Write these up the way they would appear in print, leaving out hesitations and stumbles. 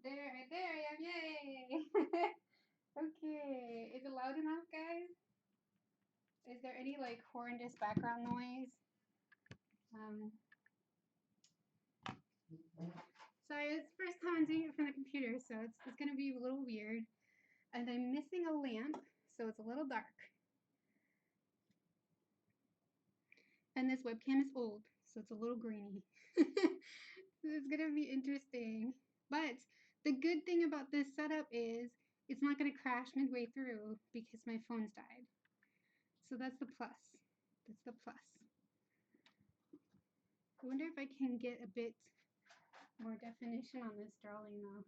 Right there I am, yay! Okay, is it loud enough, guys? Is there any like horrendous background noise? Sorry, it's the first time I'm doing it from the computer, so it's gonna be a little weird. And I'm missing a lamp, so it's a little dark. And this webcam is old, so it's a little grainy. It's gonna be interesting. But the good thing about this setup is it's not gonna crash midway through because my phone's died. So that's the plus. That's the plus. I wonder if I can get a bit more definition on this drawing though.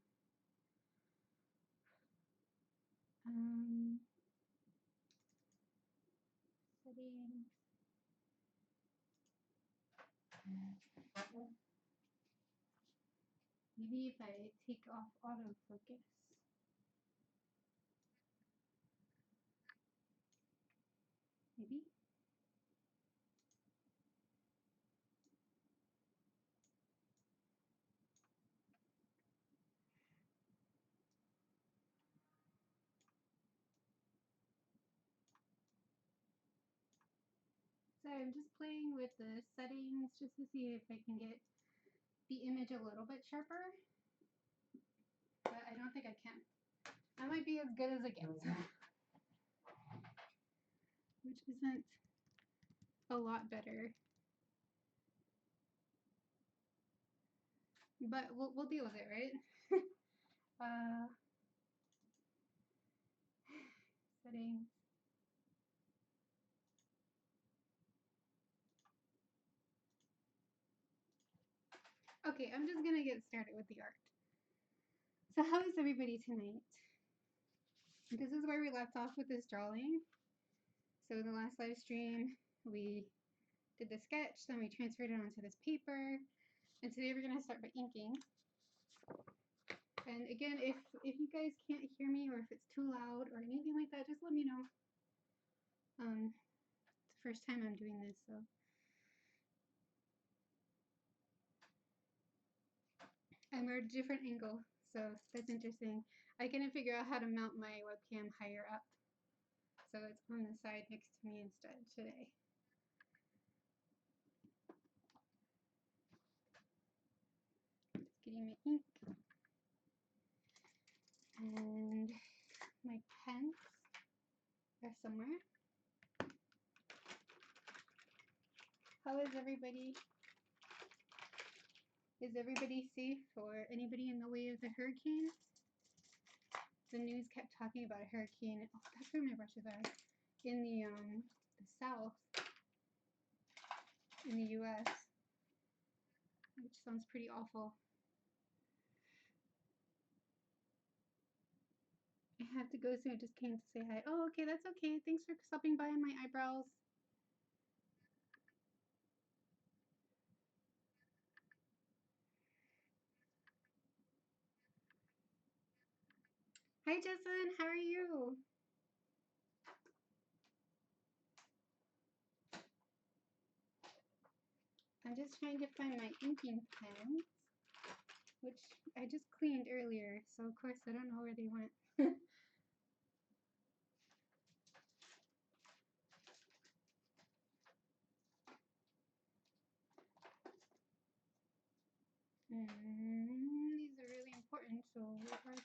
Settings. Maybe if I take off autofocus. Maybe. So I'm just playing with the settings just to see if I can get the image a little bit sharper. But I don't think I can. That might be as good as it gets. Which isn't a lot better. But we'll deal with it, right? Settings. Okay, I'm just gonna get started with the art. So how is everybody tonight? This is where we left off with this drawing. So in the last live stream, we did the sketch, then we transferred it onto this paper, and today we're gonna start by inking. And again, if you guys can't hear me or if it's too loud or anything like that, just let me know. It's the first time I'm doing this, so. And we're at a different angle, so that's interesting. I couldn't figure out how to mount my webcam higher up, so it's on the side next to me instead today. Just getting my ink and my pens are somewhere. How is everybody? Is everybody safe or anybody in the way of the hurricane? The news kept talking about a hurricane. Oh, that's where my brushes are. In the south, in the U.S., which sounds pretty awful. I have to go soon. I just came to say hi. Oh, okay, that's okay. Thanks for stopping by on my eyebrows. Hi, Jessalyn. How are you? I'm just trying to find my inking pens, which I just cleaned earlier, so of course I don't know where they went. These are really important, so where are they?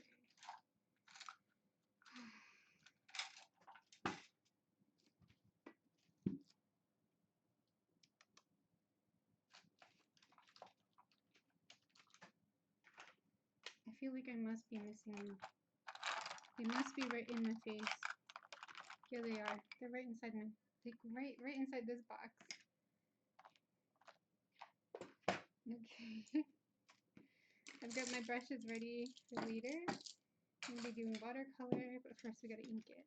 I feel like I must be missing them. They must be right in my face. Here they are. They're right inside my, like right inside this box. Okay. I've got my brushes ready for later. I'm gonna be doing watercolor, but first we gotta ink it.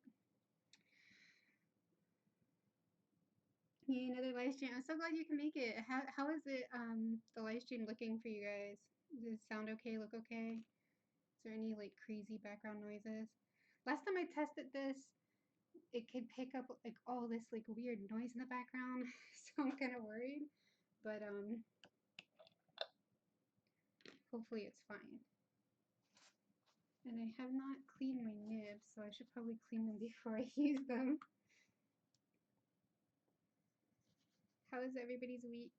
Yay, another live stream. I'm so glad you can make it. How is it the live stream looking for you guys? Does it sound okay, look okay? Is there any like crazy background noises? Last time I tested this, it could pick up like all this like weird noise in the background, so I'm kind of worried. But hopefully it's fine. And I have not cleaned my nibs, so I should probably clean them before I use them. How is everybody's week?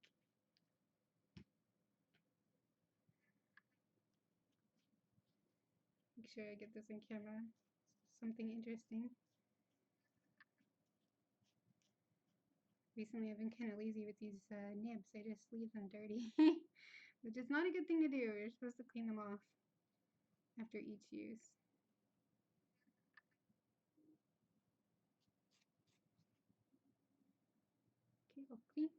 Make sure I get this in camera. Something interesting. Recently I've been kind of lazy with these nibs. I just leave them dirty, which is not a good thing to do. You're supposed to clean them off after each use. Okay, I'll clean.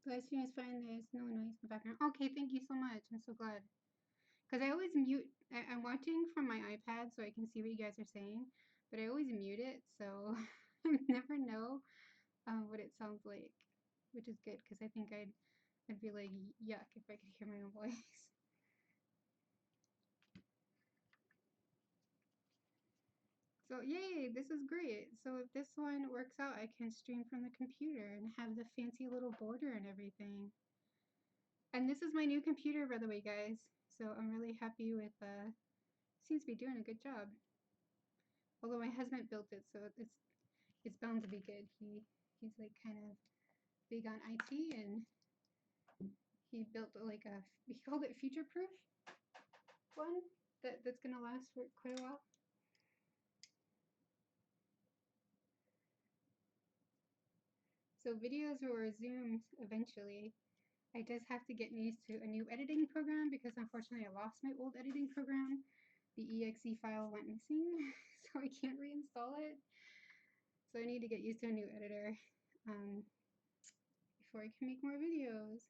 The live stream is fine. There's no noise in the background. Okay, thank you so much. I'm so glad. Because I always mute. I'm watching from my iPad so I can see what you guys are saying, but I always mute it, so I never know what it sounds like, which is good because I think I'd be like, yuck, if I could hear my own voice. So yay, this is great. So if this one works out, I can stream from the computer and have the fancy little border and everything. And this is my new computer, by the way, guys. So I'm really happy with, seems to be doing a good job. Although my husband built it, so it's bound to be good. He's like kind of big on IT, and he built like he called it future proof one that's gonna last for quite a while. So videos or Zooms eventually. I just have to get used to a new editing program because unfortunately I lost my old editing program. The exe file went missing, so I can't reinstall it. So I need to get used to a new editor before I can make more videos.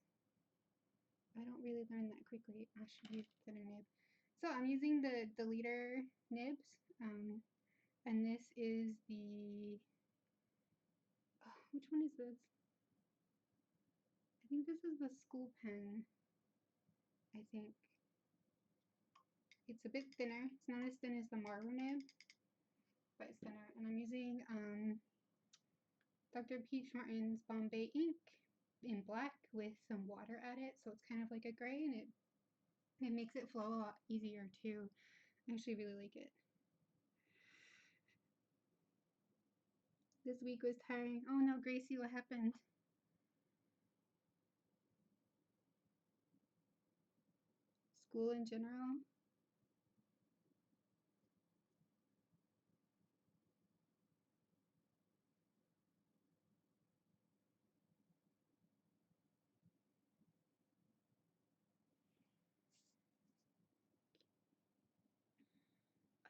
I don't really learn that quickly. I should use thinner nib. So I'm using the deleter nibs, and this is the, which one is this? I think this is the school pen, I think. It's a bit thinner. It's not as thin as the Marble nib, but it's thinner. And I'm using Dr. Peach Martin's Bombay ink in black with some water added, so it's kind of like a gray, and it makes it flow a lot easier too. I actually really like it. This week was tiring. Oh no, Gracie, what happened? School in general?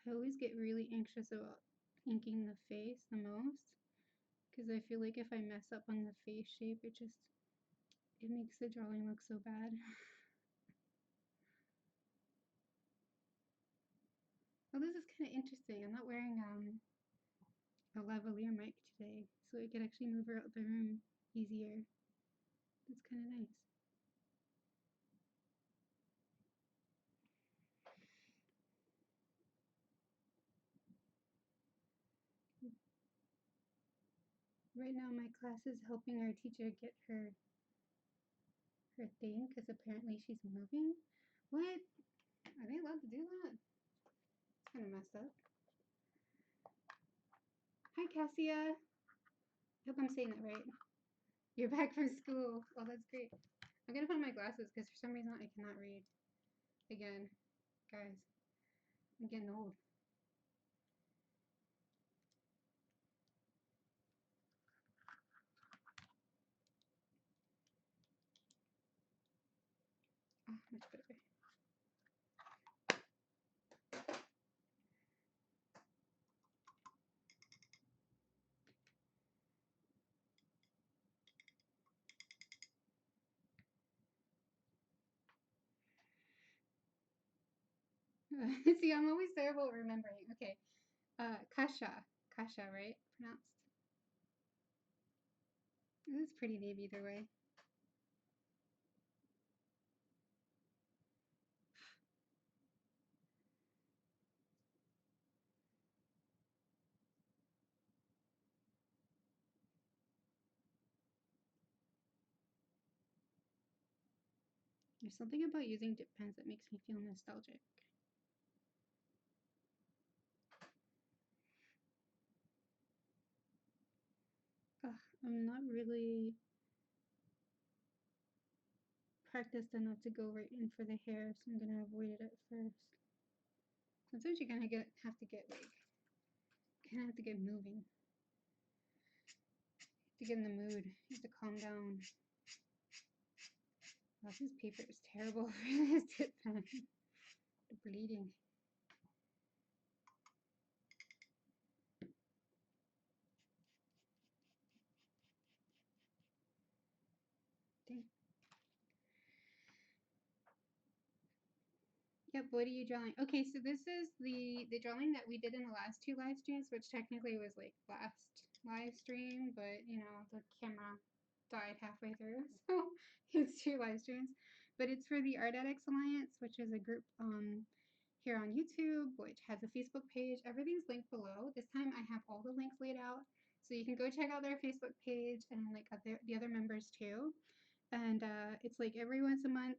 I always get really anxious about inking the face the most, because I feel like if I mess up on the face shape, it makes the drawing look so bad. Oh, this is kind of interesting. I'm not wearing a lavalier mic today, so I could actually move her out the room easier. That's kind of nice. Right now my class is helping our teacher get her thing, because apparently she's moving. What? Are they allowed to do that? It's kind of messed up. Hi, Cassia. I hope I'm saying that right. You're back from school. Oh, that's great. I'm gonna put on my glasses because for some reason I cannot read. Again, guys, I'm getting old. Oh, much better. See, I'm always terrible at remembering. Okay, Kasha, right? Pronounced. This is a pretty name either way. There's something about using dip pens that makes me feel nostalgic. Ugh, I'm not really practiced enough to go right in for the hair, so I'm gonna avoid it at first. Sometimes you kind of have to get moving. To get in the mood, you have to calm down. Oh, this paper is terrible for this tip pen. The bleeding. Dang. Yep, what are you drawing? Okay, so this is the drawing that we did in the last 2 live streams, which technically was like last live stream, but you know, the camera died halfway through, so it's 2 live streams. But it's for the Addicts Alliance, which is a group here on YouTube, which has a Facebook page. Everything's linked below. This time I have all the links laid out, so you can go check out their Facebook page and like the other members too. And it's like every once a month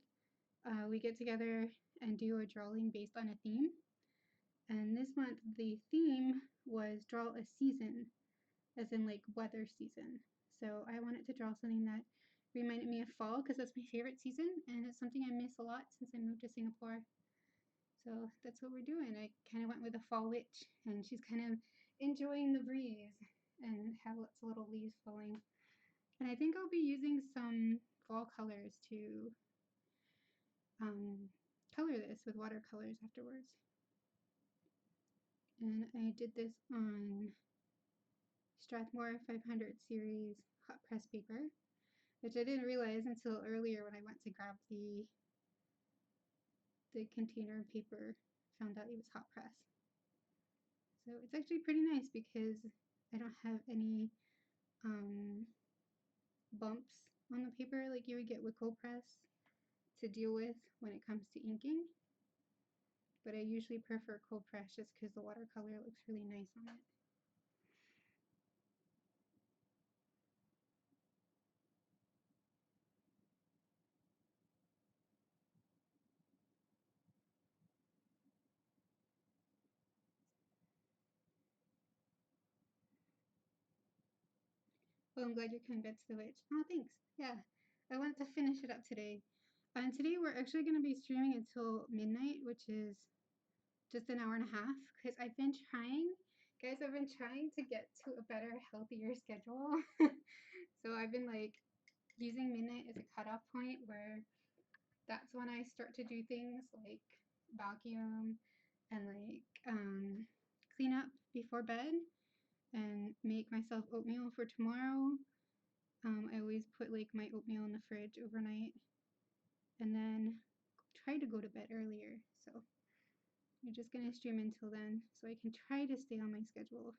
we get together and do a drawing based on a theme. And this month the theme was draw a season, as in like weather season. So I wanted to draw something that reminded me of fall because that's my favorite season and it's something I miss a lot since I moved to Singapore. So that's what we're doing. I kind of went with a fall witch and she's kind of enjoying the breeze and have lots of little leaves falling. And I think I'll be using some fall colors to color this with watercolors afterwards. And I did this on Strathmore 500 series hot press paper, which I didn't realize until earlier when I went to grab the container of paper, found out it was hot press. So it's actually pretty nice because I don't have any bumps on the paper like you would get with cold press to deal with when it comes to inking. But I usually prefer cold press just because the watercolor looks really nice on it. Well, I'm glad you're coming back to the witch. Oh, thanks. Yeah, I wanted to finish it up today. And today we're actually going to be streaming until midnight, which is just an hour and a half, because I've been trying, guys, I've been trying to get to a better, healthier schedule. So I've been like using midnight as a cutoff point where that's when I start to do things like vacuum and like clean up before bed and make myself oatmeal for tomorrow. I always put like my oatmeal in the fridge overnight and then try to go to bed earlier. So I'm just gonna stream until then so I can try to stay on my schedule.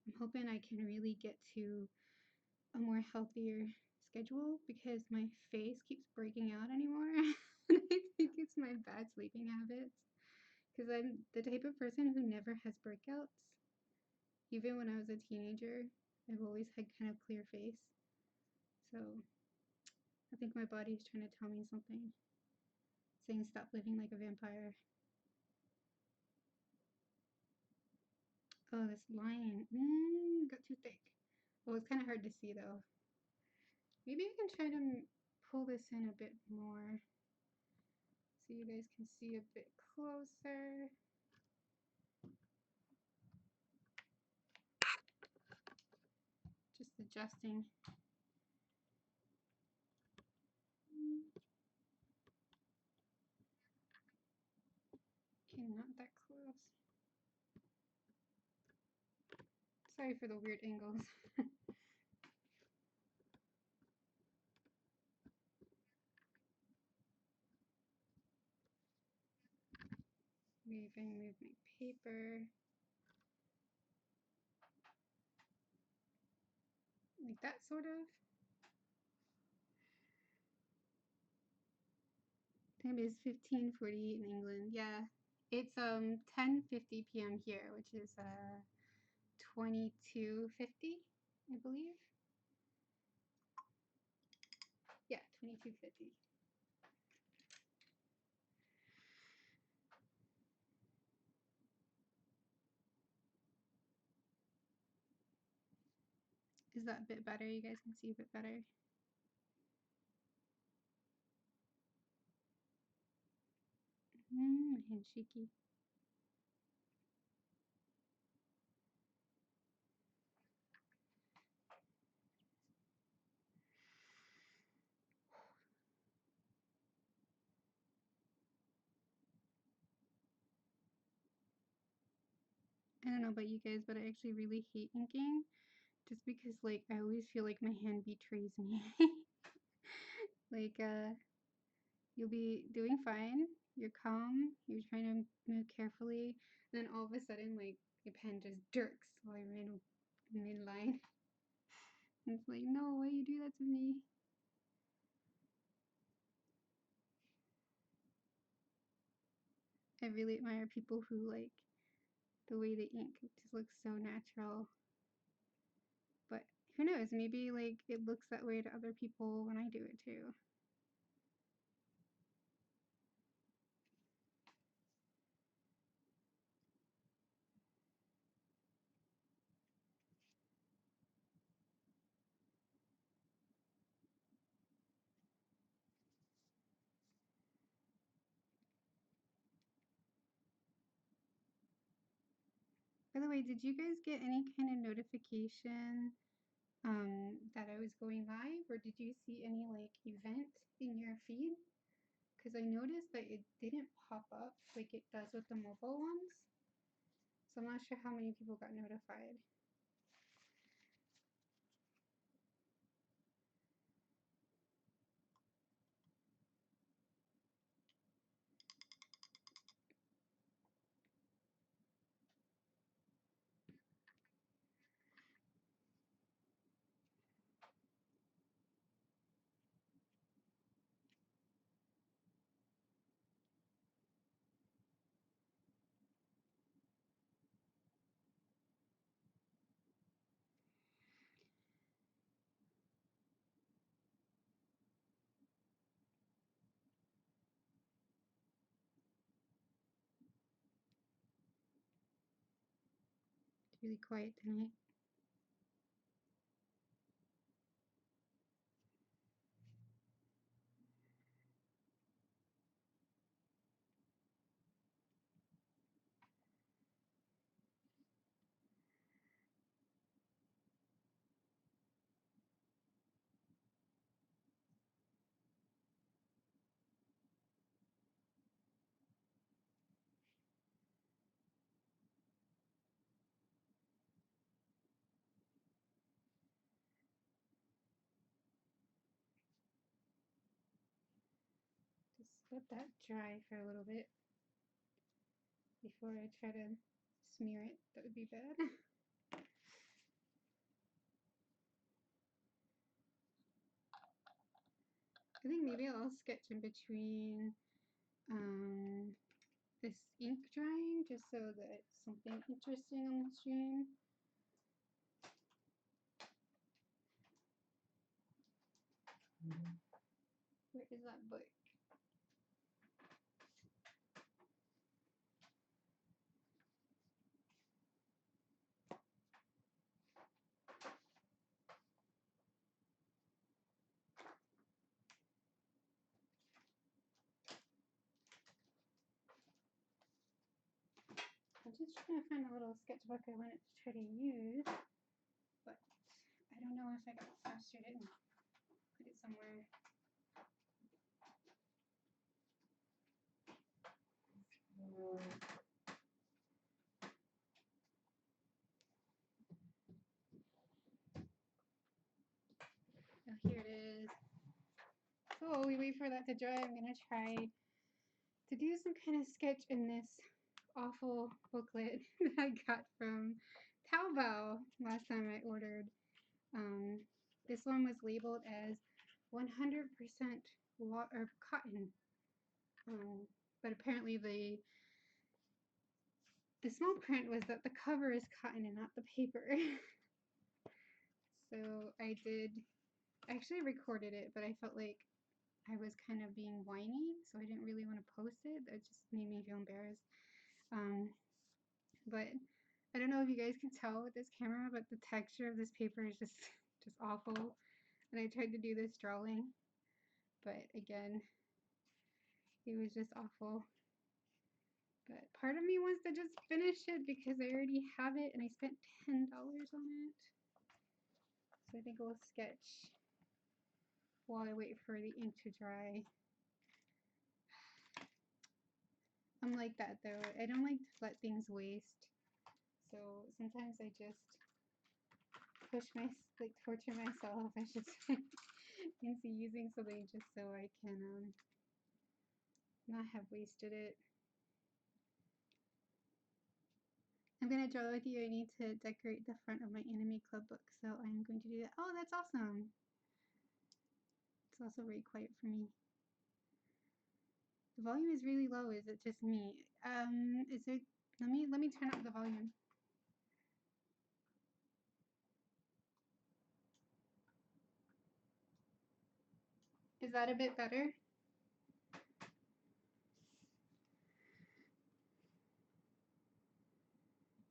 I'm hoping I can really get to a more healthier schedule because my face keeps breaking out anymore. And I think it's my bad sleeping habits because I'm the type of person who never has breakouts. Even when I was a teenager, I've always had kind of clear face. So I think my body's trying to tell me something, saying stop living like a vampire. Oh, this line got too thick. Well, it's kind of hard to see though. Maybe I can try to pull this in a bit more so you guys can see a bit closer. Just adjusting. Okay, not that close. Sorry for the weird angles. Move my paper. Like that sort of. Time is 15:48 in England. Yeah. It's 10:50 p.m. here, which is 22:50, I believe. Yeah, 22.50. Is that a bit better? You guys can see a bit better. Handshakey. I don't know about you guys, but I actually really hate inking just because, like, I always feel like my hand betrays me. Like, you'll be doing fine, you're calm, you're trying to move carefully, and then all of a sudden, like, your pen just jerks while you're in midline. And it's like, no, why you do that to me? I really admire people who, like, the way they ink just looks so natural. But who knows, maybe, like, it looks that way to other people when I do it too. By the way, did you guys get any kind of notification that I was going live, or did you see any like event in your feed? Because I noticed that it didn't pop up like it does with the mobile ones. So I'm not sure how many people got notified. It's really quiet tonight. Just let that dry for a little bit before I try to smear it. That would be bad. I think maybe I'll sketch in between this ink drying just so that it's something interesting on the stream. Where is that book? I'm just trying to find a little sketchbook I wanted to try to use, but I don't know if I got frustrated and put it somewhere. Oh, here it is. So while we wait for that to dry, I'm going to try to do some kind of sketch in this awful booklet that I got from Taobao last time I ordered. This one was labeled as 100% cotton, but apparently the small print was that the cover is cotton and not the paper. So I did I actually recorded it, but I felt like I was kind of being whiny, so I didn't really want to post it. It just made me feel embarrassed. But I don't know if you guys can tell with this camera, but the texture of this paper is just awful. And I tried to do this drawing, but again, it was just awful. But part of me wants to just finish it because I already have it and I spent $10 on it. So I think I'll sketch while I wait for the ink to dry. I'm like that though. I don't like to let things waste. So sometimes I just torture myself, I should say, into using something just so I can not have wasted it. I'm going to draw with you. I need to decorate the front of my anime club book, so I'm going to do that. Oh, that's awesome. It's also very quiet for me. The volume is really low. Is it just me? Is there? Let me turn up the volume. Is that a bit better?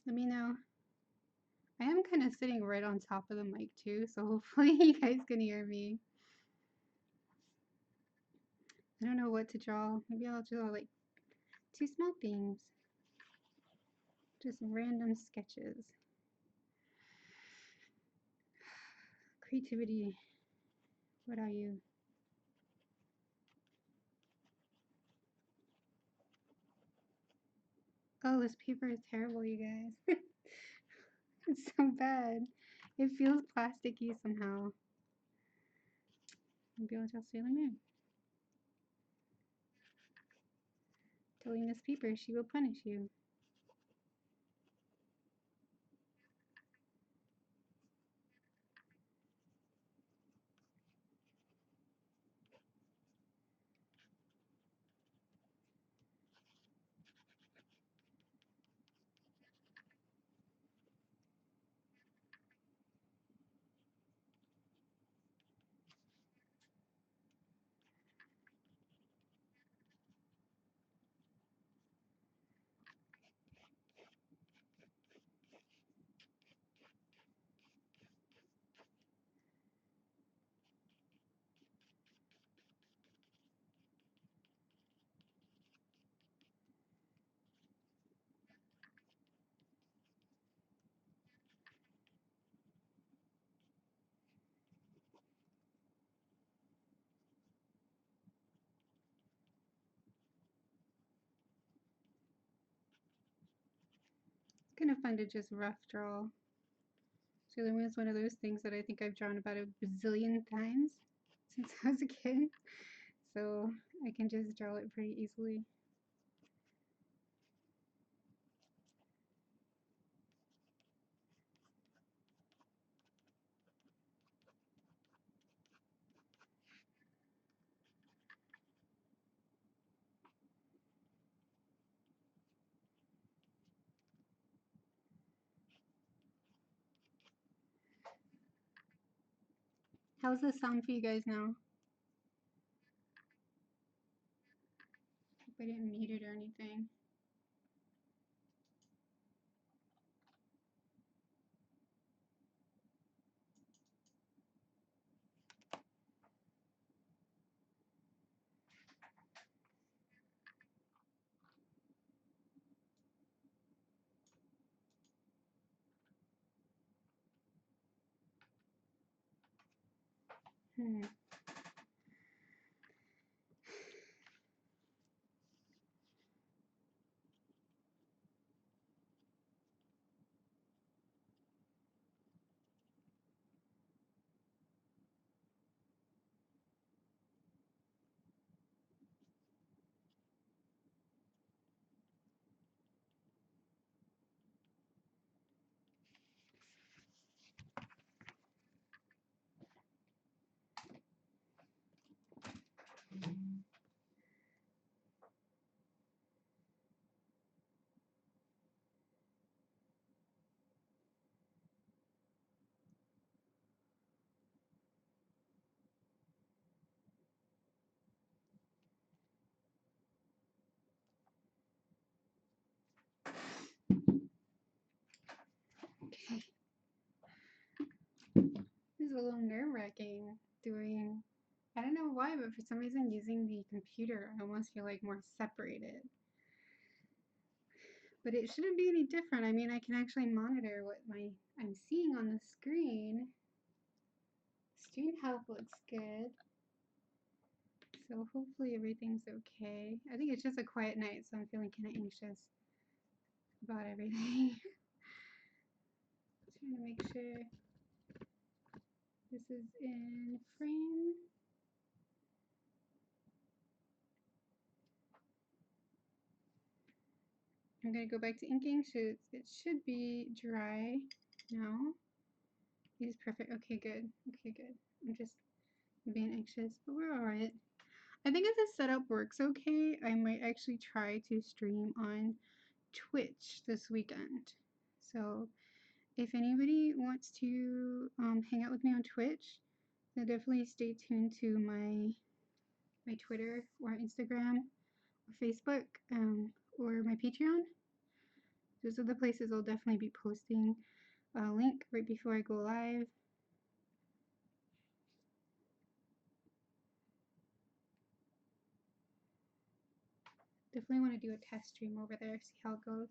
Let me know. I am kind of sitting right on top of the mic too, so hopefully you guys can hear me. I don't know what to draw. Maybe I'll draw like 2 small things. Just random sketches. Creativity. What are you? Oh, this paper is terrible, you guys. It's so bad. It feels plasticky somehow. Maybe I'll draw Sailor Moon. Telling this paper she will punish you. It's kind of fun to just rough draw. Sailor Moon is one of those things that I think I've drawn about a bazillion times since I was a kid. So I can just draw it pretty easily. How's this sound for you guys now? Hope I didn't mute it or anything. little nerve-wracking doing, I don't know why, but for some reason using the computer, I almost feel like more separated. But it shouldn't be any different. I mean, I can actually monitor what I'm seeing on the screen. Screen health looks good. So hopefully everything's okay. I think it's just a quiet night, so I'm feeling kind of anxious about everything. Trying to make sure this is in frame. I'm going to go back to inking. It should be dry now. It is perfect. Okay, good. Okay, good. I'm just being anxious, but we're alright. I think if this setup works okay, I might actually try to stream on Twitch this weekend. So if anybody wants to hang out with me on Twitch, then definitely stay tuned to my Twitter or Instagram or Facebook or my Patreon. Those are the places I'll definitely be posting a link right before I go live. Definitely want to do a test stream over there, see how it goes.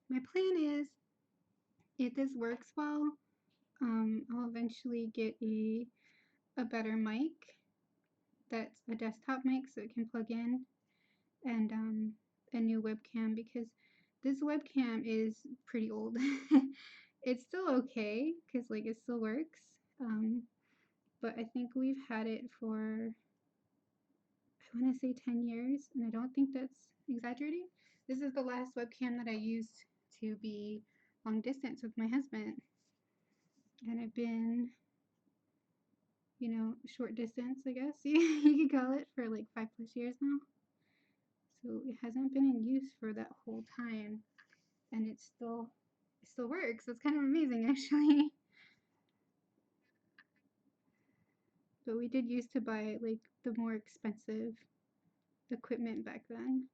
My plan is, if this works well, I'll eventually get a better mic that's a desktop mic so it can plug in, and a new webcam, because this webcam is pretty old. It's still okay because like it still works, but I think we've had it for, I want to say 10 years, and I don't think that's exaggerating. This is the last webcam that I used to be long distance with my husband, and I've been, you know, short distance, I guess you could call it, for like 5+ years now. So it hasn't been in use for that whole time, and it still works. It's kind of amazing, actually. But we did used to buy like the more expensive equipment back then,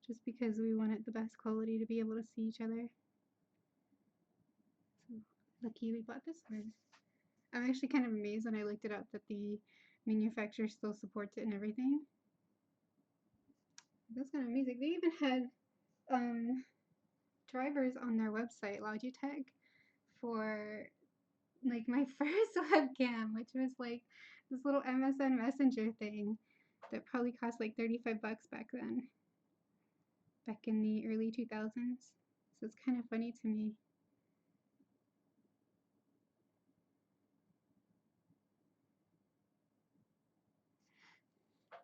just because we wanted the best quality to be able to see each other. So lucky we bought this one. I'm actually kind of amazed when I looked it up that the manufacturer still supports it and everything. That's kind of amazing. They even had drivers on their website, Logitech, for like my first webcam, which was like this little MSN Messenger thing that probably cost like 35 bucks back then, back in the early 2000s. So it's kind of funny to me.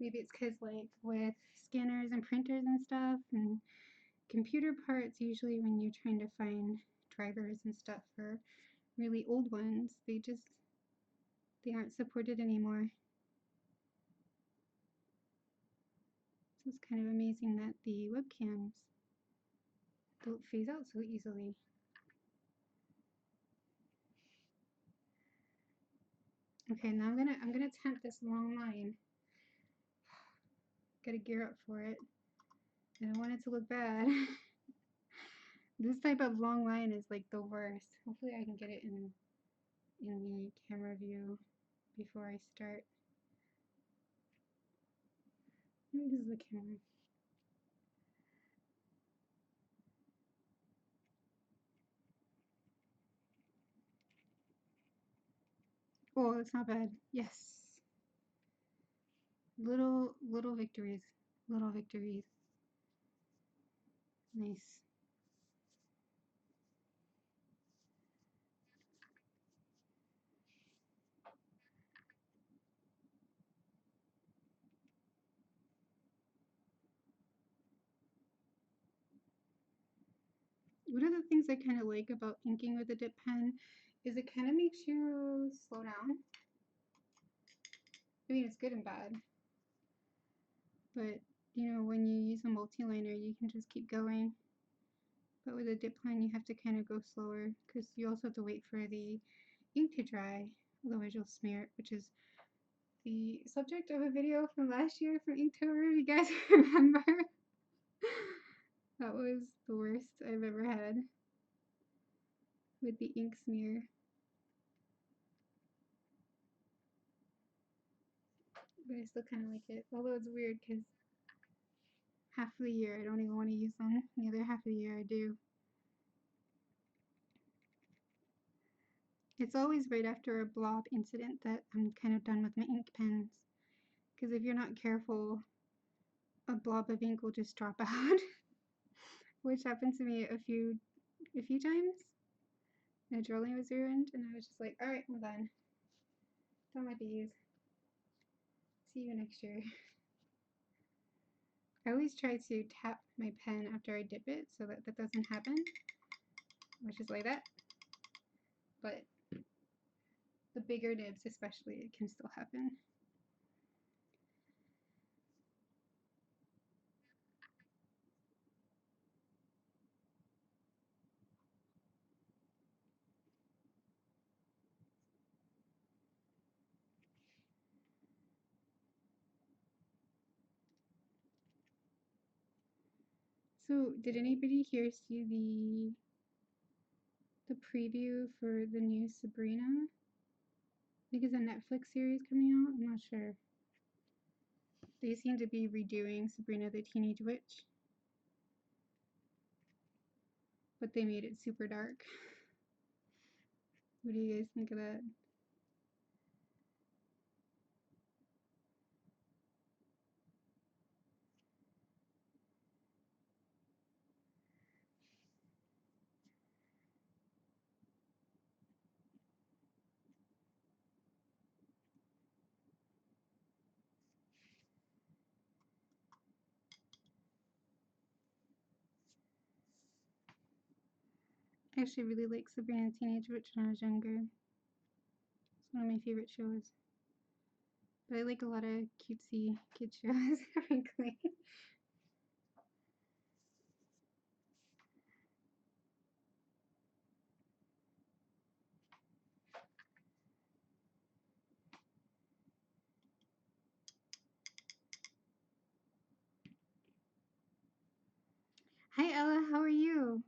Maybe it's because like with scanners and printers and stuff and computer parts, usually when you're trying to find drivers and stuff for really old ones, they aren't supported anymore. So it's kind of amazing that the webcams don't phase out so easily. Okay, now I'm gonna attempt this long line. Gotta gear up for it. I don't want it to look bad. This type of long line is like the worst. Hopefully I can get it in the camera view before I start. This is the camera. Oh, that's not bad. Yes. Little victories. Little victories. Nice. One of the things I kind of like about inking with a dip pen is it kind of makes you slow down. I mean, it's good and bad. But, you know, when you use a multi-liner, you can just keep going. But with a dip pen, you have to kind of go slower because you also have to wait for the ink to dry. Otherwise, you'll smear it, which is the subject of a video from last year from Inktober, if you guys remember. That was the worst I've ever had with the ink smear. But I still kind of like it, although it's weird because half of the year I don't even want to use them. The other half of the year I do. It's always right after a blob incident that I'm kind of done with my ink pens. Because if you're not careful, a blob of ink will just drop out. Which happened to me a few times. My drawing was ruined and I was just like, alright, I'm done. Done with these. See you next year. I always try to tap my pen after I dip it so that doesn't happen. Which is like that. But the bigger nibs especially, it can still happen. So, did anybody here see the preview for the new Sabrina? I think it's a Netflix series coming out. I'm not sure. They seem to be redoing Sabrina the Teenage Witch, but they made it super dark. What do you guys think of that? I actually really like Sabrina the Teenage Witch when I was younger. It's one of my favorite shows. But I like a lot of cutesy kid shows, frankly. Hi Ella, how are you?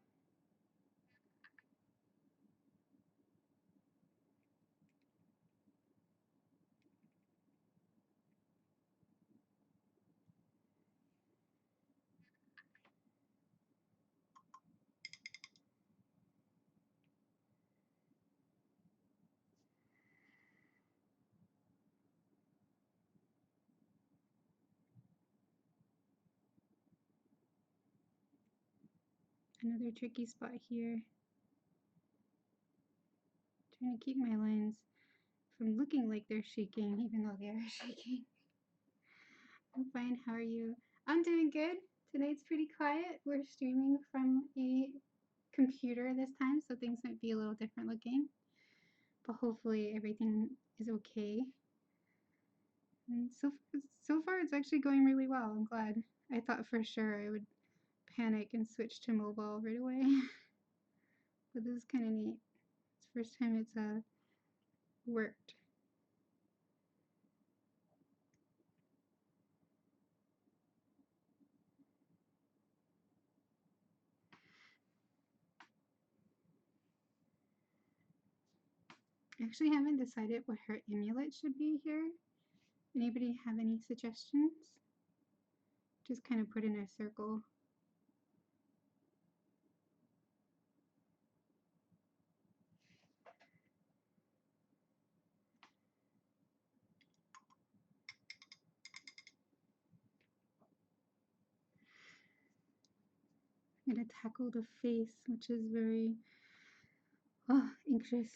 Another tricky spot here. Trying to keep my lines from looking like they're shaking, even though they are shaking. I'm fine, how are you? I'm doing good. Tonight's pretty quiet. We're streaming from a computer this time, so things might be a little different looking. But hopefully everything is okay. And so far it's actually going really well. I'm glad. I thought for sure I would panic and switch to mobile right away. But this is kind of neat. It's the first time it's worked. I actually haven't decided what her amulet should be here. Anybody have any suggestions? Just kind of put in a circle. I'm going to tackle the face, which is very anxious.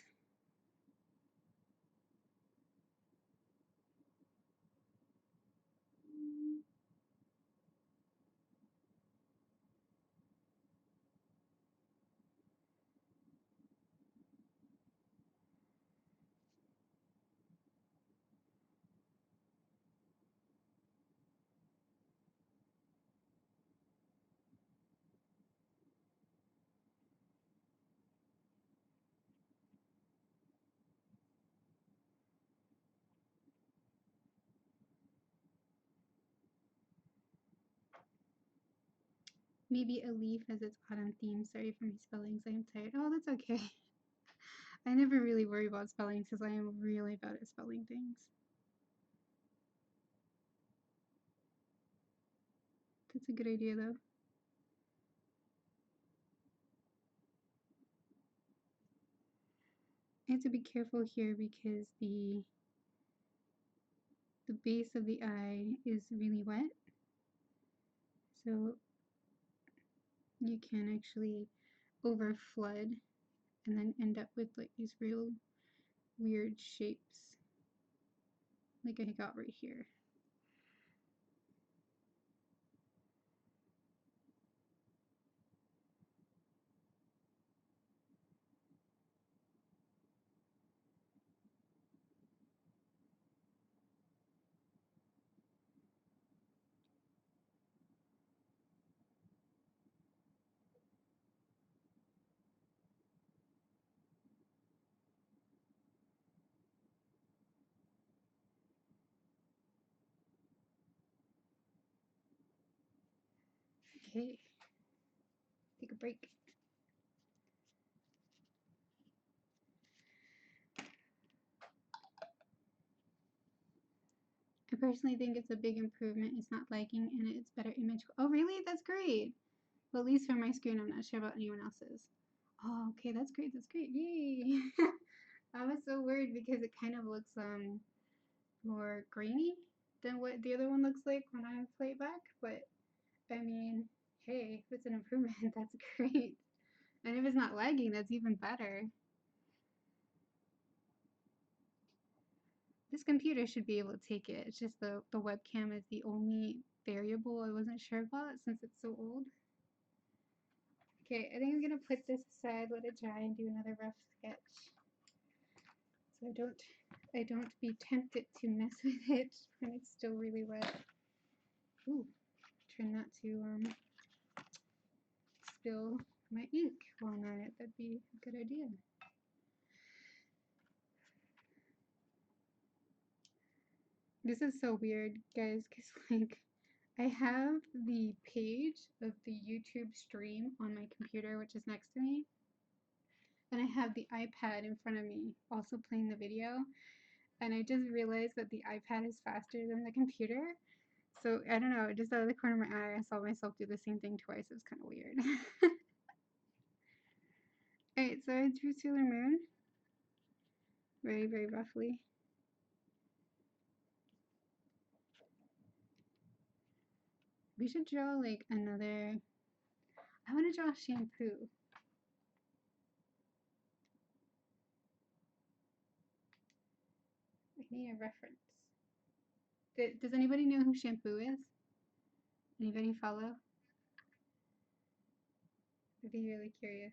Maybe a leaf as its autumn theme. Sorry for my spellings, I am tired. Oh, that's okay. I never really worry about spellings because I am really bad at spelling things. That's a good idea though. I have to be careful here because the base of the eye is really wet. So you can actually over flood and then end up with like these real weird shapes like I got right here. Okay, take a break. I personally think it's a big improvement. It's not lagging and it's better image. Oh, really? That's great. Well, at least for my screen, I'm not sure about anyone else's. Oh, okay, that's great. That's great. Yay! I was so worried because it kind of looks more grainy than what the other one looks like when I play it back. But I mean, hey, if it's an improvement, that's great. And if it's not lagging, that's even better. This computer should be able to take it. It's just the webcam is the only variable I wasn't sure about since it's so old. Okay, I think I'm gonna put this aside, let it dry, and do another rough sketch. So I don't be tempted to mess with it when it's still really wet. Ooh, try not to spill my ink while I'm at it. That'd be a good idea. This is so weird, guys, because like I have the page of the YouTube stream on my computer, which is next to me, and I have the iPad in front of me also playing the video, and I just realized that the iPad is faster than the computer. So I don't know, just out of the corner of my eye, I saw myself do the same thing twice. It was kind of weird. Alright, so I drew Sailor Moon very, very roughly. We should draw like another. I want to draw shampoo. I need a reference. Does anybody know who shampoo is? Anybody follow? I'd be really curious.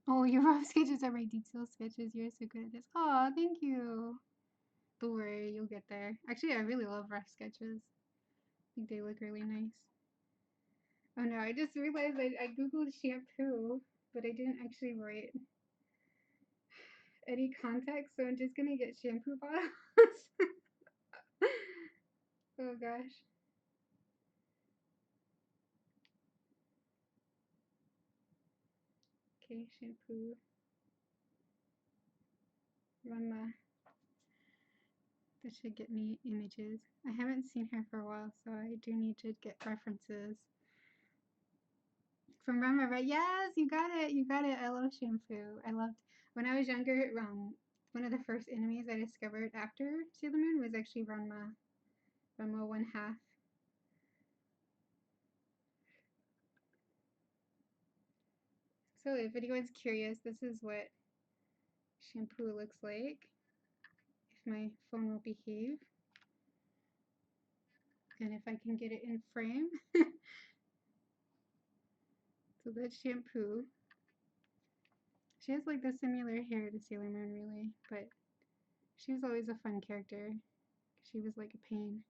Oh, your rough sketches are my detail sketches. You're so good at this. Oh, thank you. Don't worry, you'll get there. Actually, I really love rough sketches. I think they look really nice. Oh no, I just realized I googled shampoo, but I didn't actually write any context, so I'm just gonna get shampoo bottles. Oh gosh. Okay, shampoo. Rama. This should get me images. I haven't seen her for a while, so I do need to get references. From Rama, right? Yes, you got it. You got it. I love shampoo. I loved when I was younger. One of the first enemies I discovered after Sailor Moon was actually Ranma. Ranma 1/2. So if anyone's curious, this is what shampoo looks like. If my phone will behave. And if I can get it in frame. So that's shampoo. She has like the similar hair to Sailor Moon really, but she was always a fun character. She was like a pain.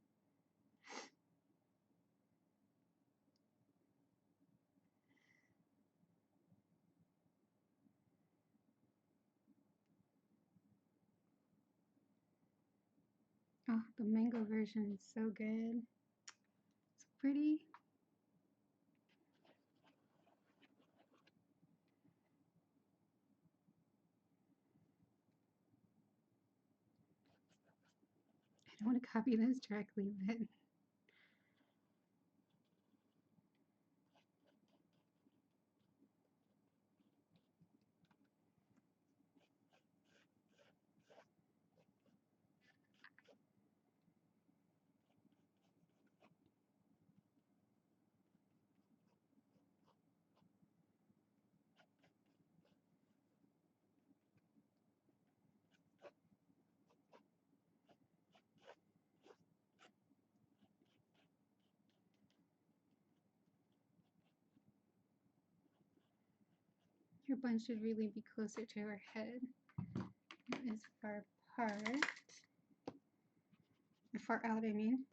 Oh, the mango version is so good. So pretty. I don't want to copy this directly, but your bun should really be closer to her head. Not as far apart. Far out, I mean.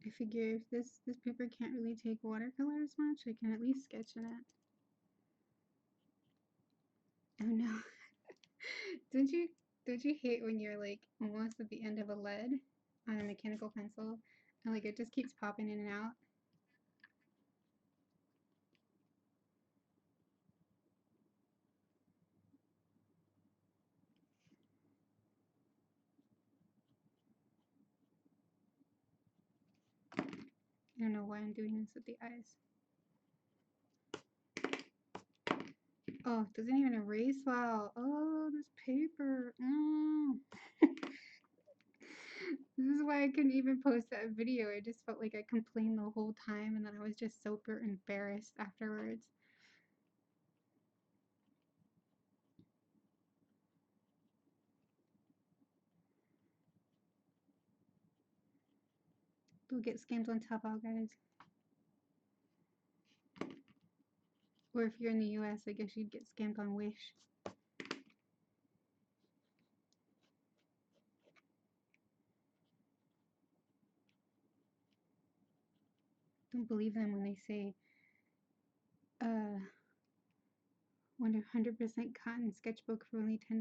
I figure if this paper can't really take watercolor as much, I can at least sketch in it. Oh no. Don't you hate when you're like almost at the end of a lead on a mechanical pencil and like it just keeps popping in and out? I don't know why I'm doing this with the eyes. Oh, it doesn't even erase well. Oh, this paper. This is why I couldn't even post that video. I just felt like I complained the whole time and then I was just super embarrassed afterwards. We'll get scammed on Taobao, guys. Or if you're in the US, I guess you'd get scammed on Wish. Don't believe them when they say 100% cotton sketchbook for only $10.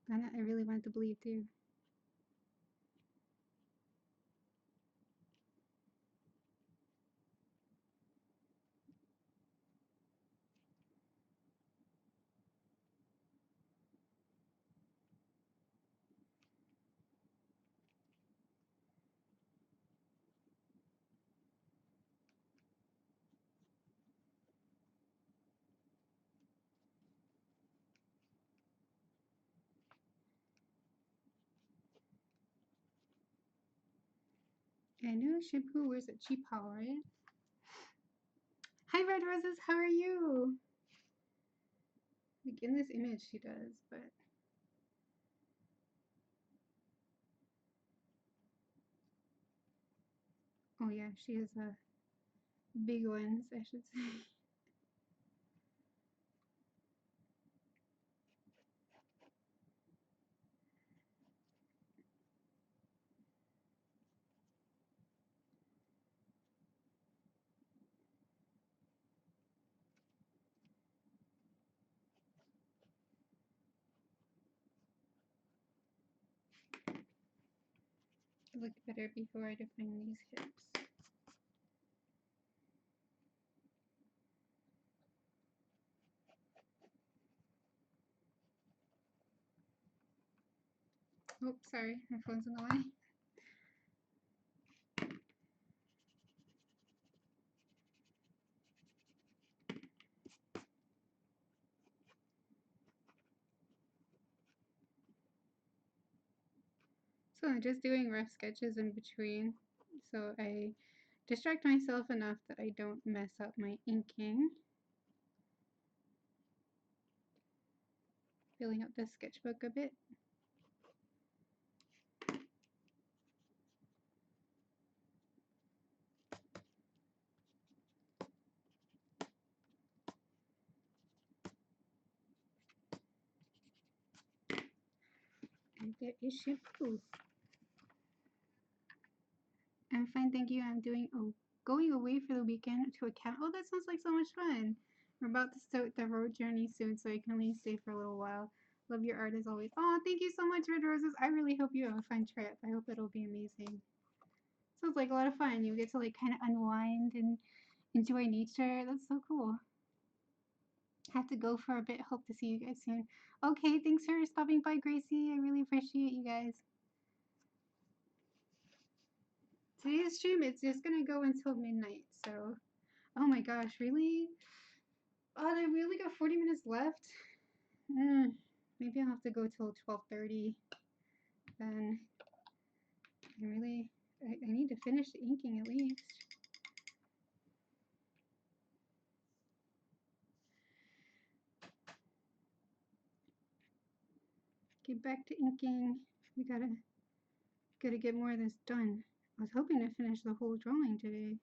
That I really wanted to believe too. I know Shampoo wears a cheap haul, right? Hi, Red Roses, how are you? Like in this image she does, but oh yeah, she has big ones, I should say. It looked better before I defined these hips. Oh, sorry, my phone's in the way. So I'm just doing rough sketches in between, so I distract myself enough that I don't mess up my inking. Filling up the sketchbook a bit. there is shampoo. I'm fine, thank you. I'm going away for the weekend to a camp. Oh, that sounds like so much fun. We're about to start the road journey soon, so I can only stay for a little while. Love your art as always. Oh, thank you so much, Red Roses. I really hope you have a fun trip. I hope it'll be amazing. Sounds like a lot of fun. You get to like kind of unwind and enjoy nature. That's so cool. Have to go for a bit. Hope to see you guys soon. Okay, thanks for stopping by, Gracie. I really appreciate you guys. Today's stream, it's just gonna go until midnight, so... Oh my gosh, really? Oh, we only got 40 minutes left? Maybe I'll have to go till 12:30. Then I need to finish the inking at least. Get back to inking. We gotta get more of this done. I was hoping to finish the whole drawing today.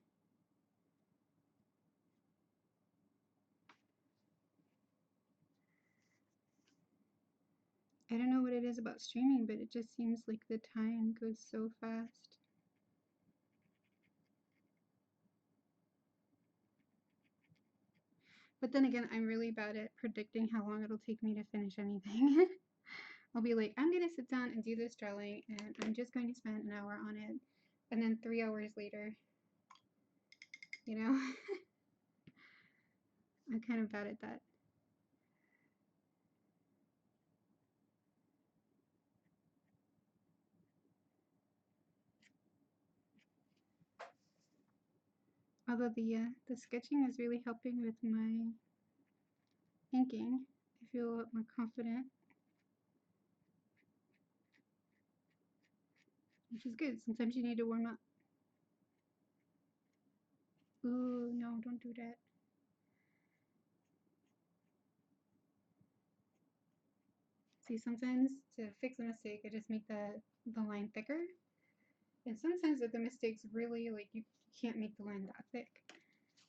I don't know what it is about streaming, but it just seems like the time goes so fast. But then again, I'm really bad at predicting how long it'll take me to finish anything. I'll be like, I'm going to sit down and do this drawing, and I'm just going to spend an hour on it. And then 3 hours later, you know? I'm kind of bad at that. Although the sketching is really helping with my inking. I feel a lot more confident. Which is good. Sometimes you need to warm up. Ooh, no, don't do that. See, sometimes to fix a mistake, I just make the line thicker. And sometimes if the mistake's really, like, you can't make the line that thick,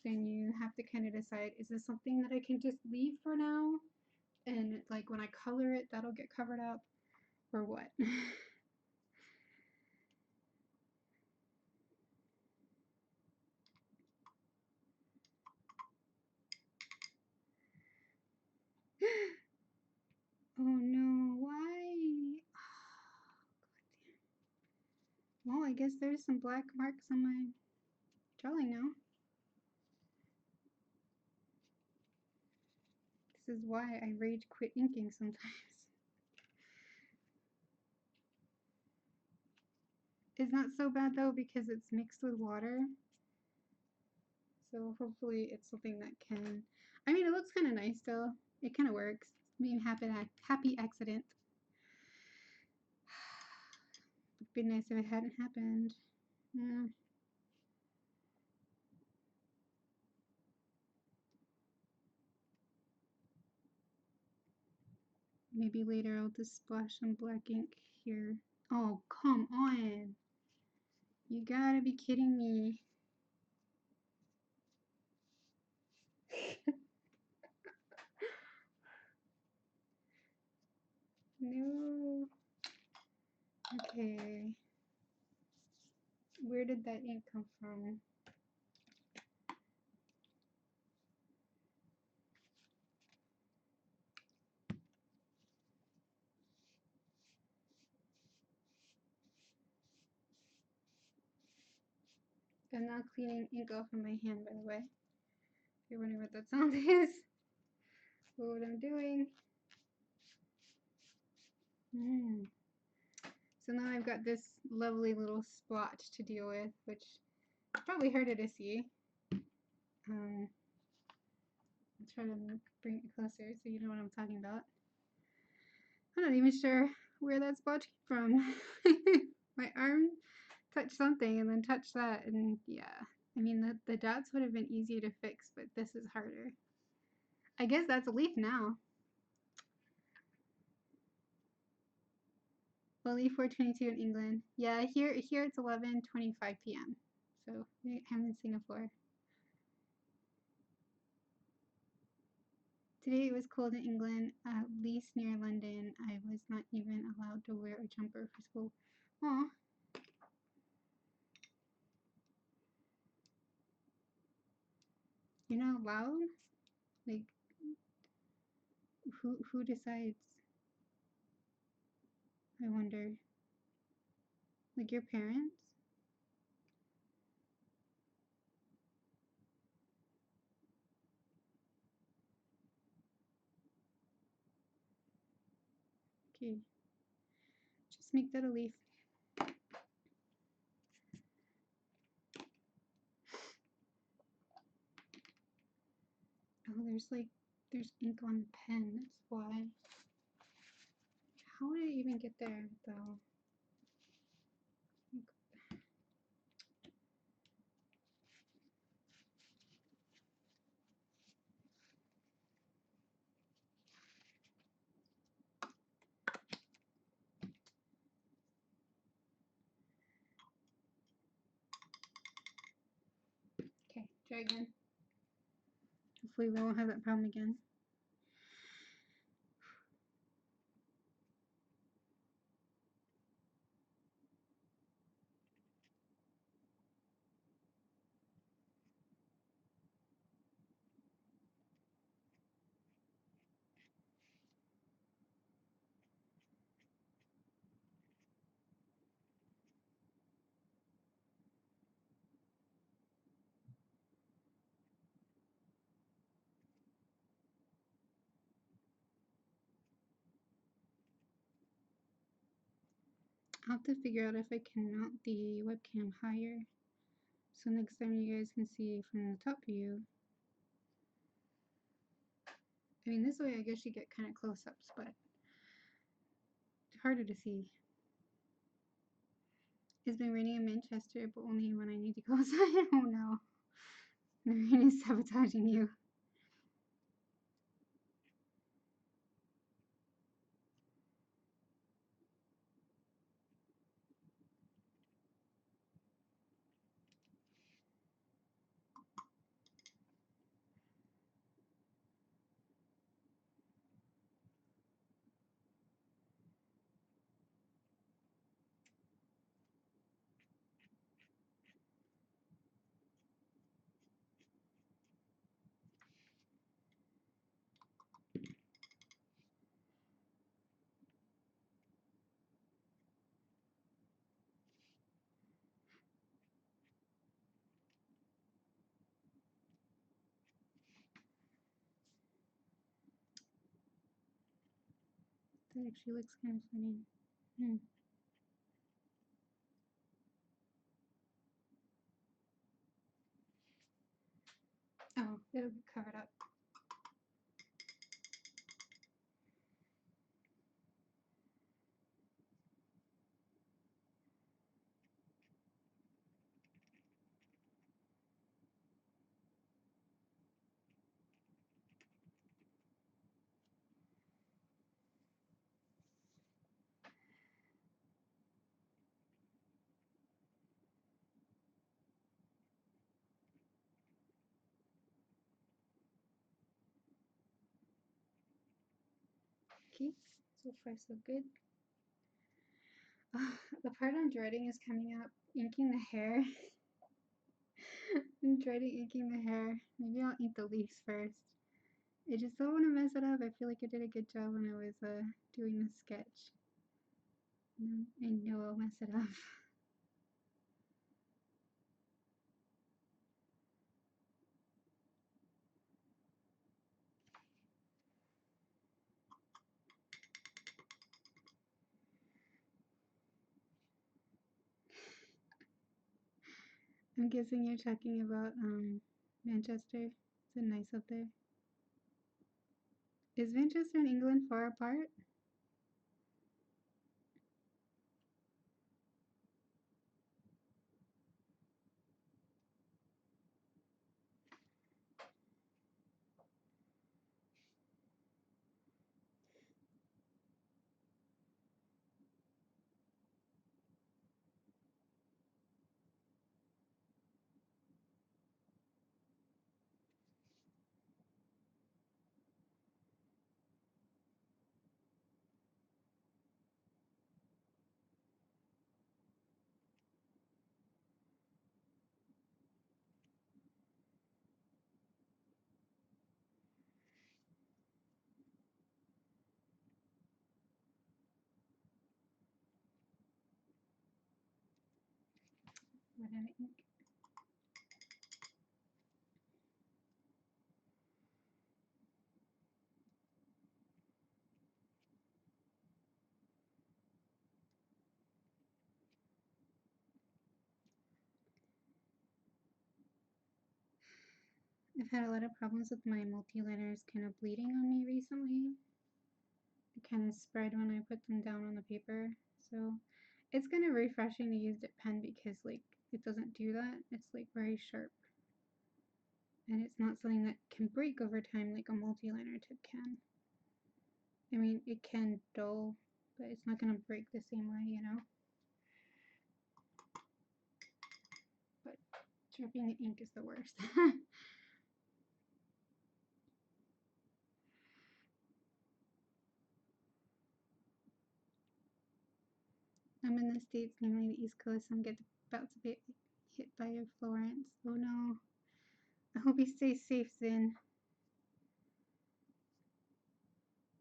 then you have to kind of decide, is this something that I can just leave for now? And, like, when I color it, that'll get covered up? Or what? Oh no, why? Oh, well, I guess there's some black marks on my drawing now. This is why I rage quit inking sometimes. It's not so bad though because it's mixed with water. So hopefully it's something that can... I mean, it looks kind of nice still. It kind of works. Maybe happy accident. It'd be nice if it hadn't happened. Yeah. Maybe later I'll just splash some black ink here. Oh, come on. You gotta be kidding me. No. Okay. Where did that ink come from? I'm now cleaning ink off of my hand, by the way. If you're wondering what that sound is, what I'm doing. So now I've got this lovely little splotch to deal with, which is probably harder to see. I'll try to bring it closer so you know what I'm talking about. I'm not even sure where that splotch came from. My arm touched something and then touched that, and yeah. I mean, the dots would have been easy to fix, but this is harder. I guess that's a leaf now. Only 4:22 in England. Yeah, here it's 11:25 p.m. So I'm in Singapore. Today it was cold in England, at least near London. I was not even allowed to wear a jumper for school. Aw. You're not allowed? Like, who decides? I wonder. Like your parents? Okay. Just make that a leaf. Oh, there's ink on the pen. That's why. How did it even get there, though? Okay, try again. Hopefully we won't have that problem again. I'll have to figure out if I can mount the webcam higher, so next time you guys can see from the top view. I mean, this way I guess you get kind of close-ups, but harder to see. It's been raining in Manchester, but only when I need to go outside. Oh no. The rain is sabotaging you. That actually looks kind of funny. Oh, it'll be covered up. Okay, so far so good. The part I'm dreading is coming up, inking the hair. I'm dreading inking the hair. Maybe I'll ink the leaves first. I just don't want to mess it up. I feel like I did a good job when I was doing the sketch. I know I'll mess it up. I'm guessing you're talking about Manchester. Is it nice up there? Is Manchester and England far apart? Run out of ink. I've had a lot of problems with my multi-liners kind of bleeding on me recently. It kind of spread when I put them down on the paper. So it's kind of refreshing to use the pen because like it doesn't do that. It's like very sharp. And it's not something that can break over time like a multi-liner tip can. I mean, it can dull, but it's not going to break the same way, you know? But dripping the ink is the worst. I'm in the States, namely the East Coast. I'm about to be hit by a Florence. Oh no. I hope he stays safe then.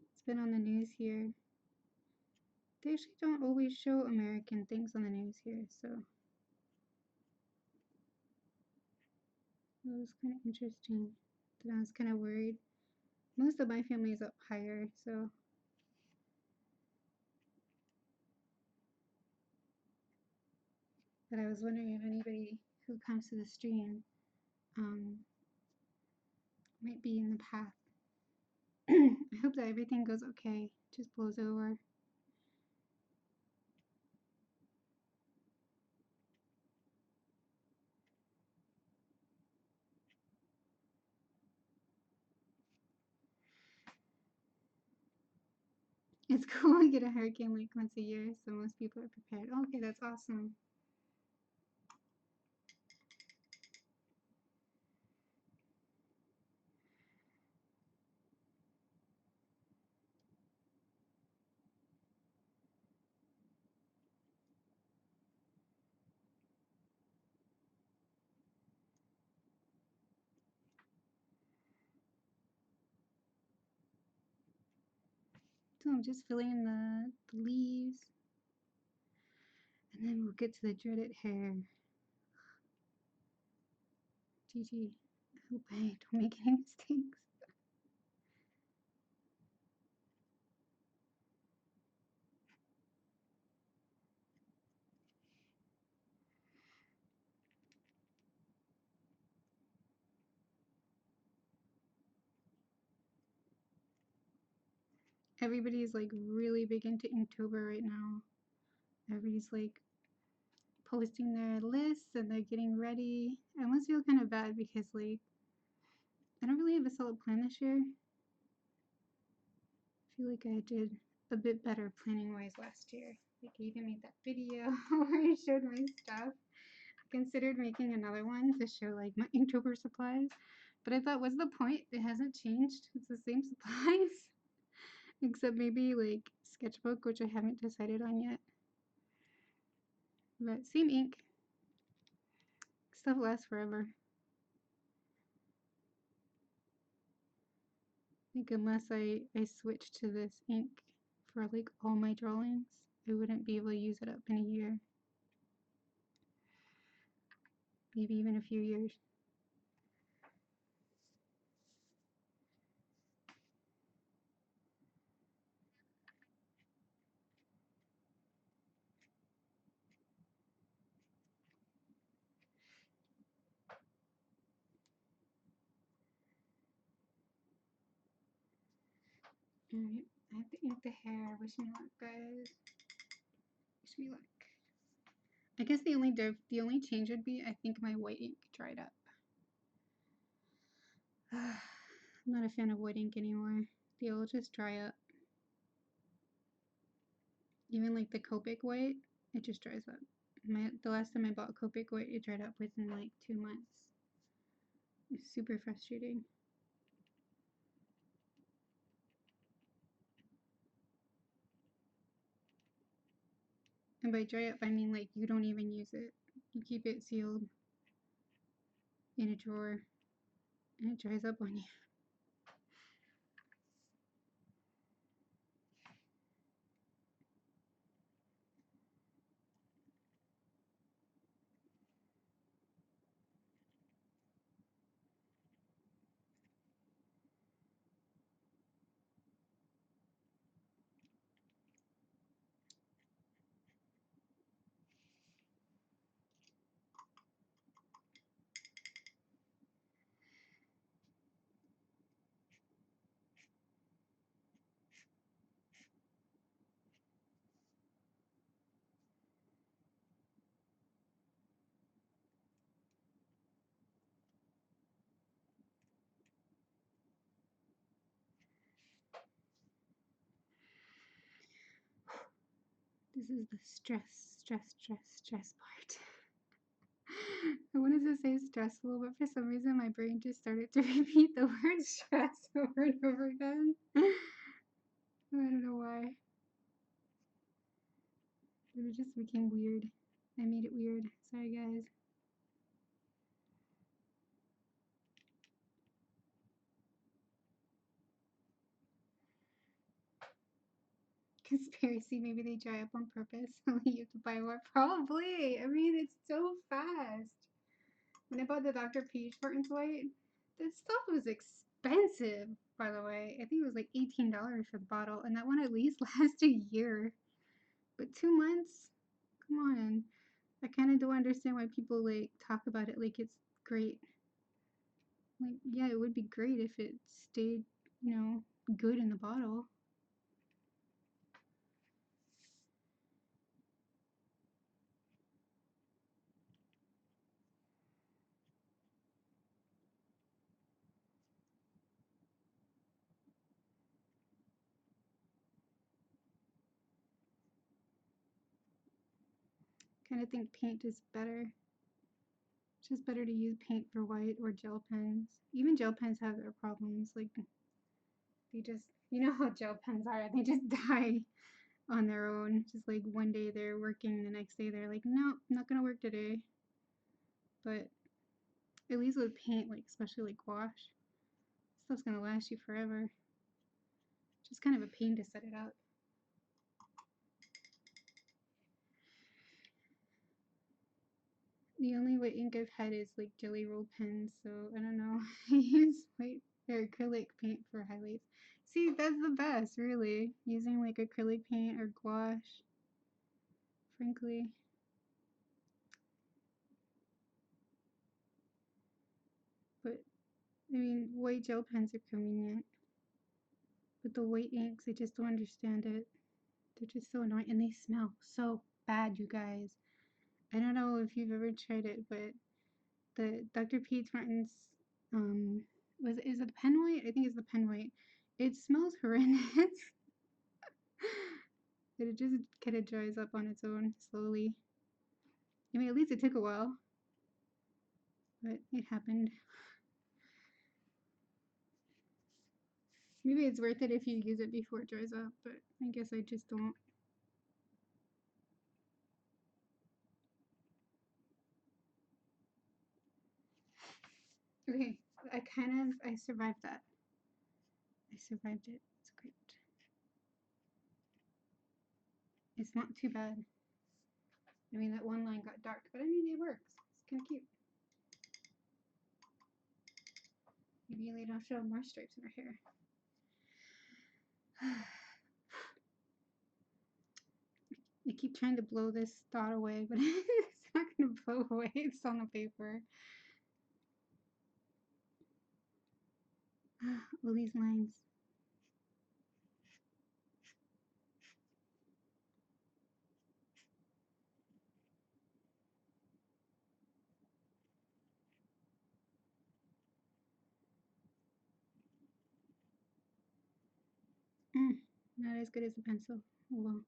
It's been on the news here. They actually don't always show American things on the news here, so it was kind of interesting. That I was kind of worried. Most of my family is up higher, so but I was wondering if anybody who comes to the stream might be in the path. I hope that everything goes okay, just blows over. It's cool we get a hurricane like once a year, so most people are prepared. Okay, that's awesome. So I'm just filling in the leaves. And then we'll get to the dreaded hair. GG. I hope I don't make any mistakes. Everybody's like really big into Inktober right now. Everybody's like posting their lists and they're getting ready. I almost feel kind of bad because like I don't really have a solid plan this year. I feel like I did a bit better planning wise last year. Like I even made that video where I showed my stuff. I considered making another one to show like my Inktober supplies, but I thought, what's the point? It hasn't changed. It's the same supplies. Except maybe like sketchbook, which I haven't decided on yet. But same ink. Stuff lasts forever. Like unless I switch to this ink for like all my drawings, I wouldn't be able to use it up in a year. Maybe even a few years. Alright, I have to ink the hair. Wish me luck, guys. Wish me luck. I guess the only change would be I think my white ink dried up. I'm not a fan of white ink anymore. They all just dry up. Even like the Copic white, it just dries up. The last time I bought Copic white, it dried up within like 2 months. It's super frustrating. And by dry up, I mean like you don't even use it. You keep it sealed in a drawer and it dries up on you. This is the stress part. I wanted to say stressful, but for some reason my brain just started to repeat the word stress over and over again. I don't know why. But it just became weird. I made it weird. Sorry, guys. Conspiracy, maybe they dry up on purpose. You have to buy more. Probably. I mean, it's so fast. When I bought the Dr. Peach Martin's White, this stuff was expensive, by the way. I think it was like $18 for the bottle, and that one at least lasts a year. But 2 months? Come on. I kind of don't understand why people like talk about it like it's great. Like, yeah, it would be great if it stayed, you know, good in the bottle. Kind of think paint is better. It's just better to use paint for white or gel pens. Even gel pens have their problems. Like, they just, you know how gel pens are, they just die on their own. Just like one day they're working, the next day they're like, no, not gonna work today. But at least with paint, like especially like gouache, stuff's gonna last you forever. Just kind of a pain to set it up. The only white ink I've had is like jelly roll pens, so I don't know. I use white or acrylic paint for highlights. See, that's the best, really. Using like acrylic paint or gouache, frankly. But, I mean, white gel pens are convenient. But the white inks, I just don't understand it. They're just so annoying, and they smell so bad, you guys. I don't know if you've ever tried it, but the Dr. Peach Martin's, is it the pen white? I think it's the pen white. It smells horrendous. But it just kind of dries up on its own slowly. I mean, at least it took a while, but it happened. Maybe it's worth it if you use it before it dries up, but I guess I just don't. Okay, I survived that. I survived it. It's great. It's not too bad. I mean, that one line got dark, but I mean, it works. It's kind of cute. Maybe later I'll show more stripes in her hair. I keep trying to blow this dot away, but it's not going to blow away. It's on the paper. All these lines. Not as good as a pencil. Oh well.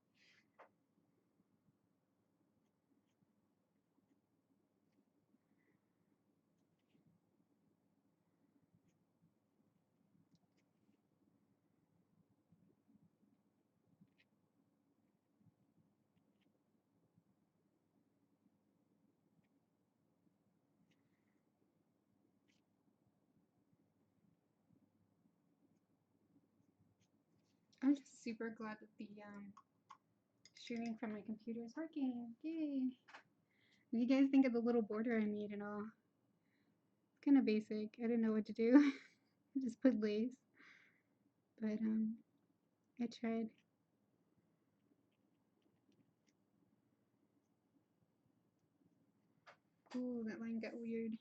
I'm just super glad that the streaming from my computer is working. Yay! What do you guys think of the little border I made and all? It's kind of basic. I didn't know what to do. I just put lace. But I tried. Ooh, that line got weird.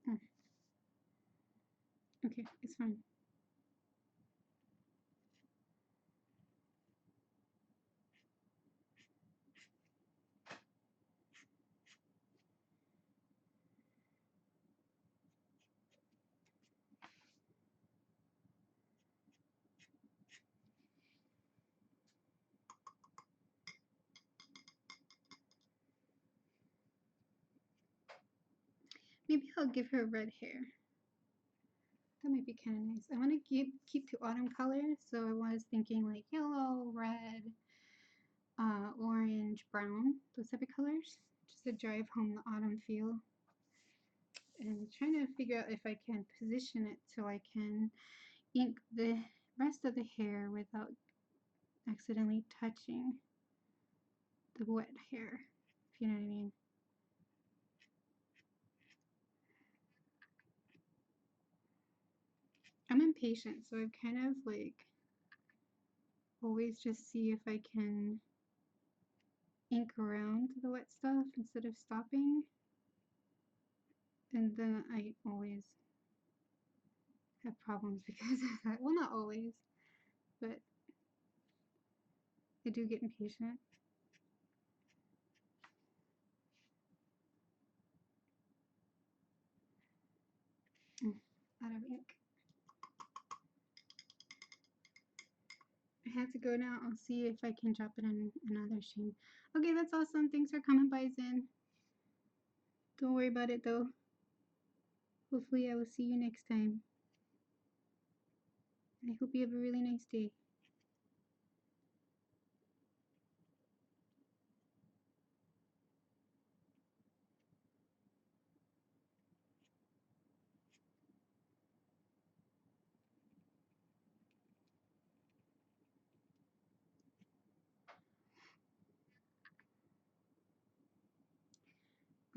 Oh. Okay, it's fine. Maybe I'll give her red hair. That might be kind of nice. I want to keep to autumn colors, so I was thinking like yellow, red, orange, brown, those type of colors, just to drive home the autumn feel. And trying to figure out if I can position it so I can ink the rest of the hair without accidentally touching the wet hair, if you know what I mean. I'm impatient, so I kind of like always just see if I can ink around the wet stuff instead of stopping. And then I always have problems because of that. Well, not always, but I do get impatient. Out of ink. I have to go now. I'll see if I can drop it in another stream. Okay, that's awesome. Thanks for coming by, Zen. Don't worry about it though. Hopefully I will see you next time. I hope you have a really nice day.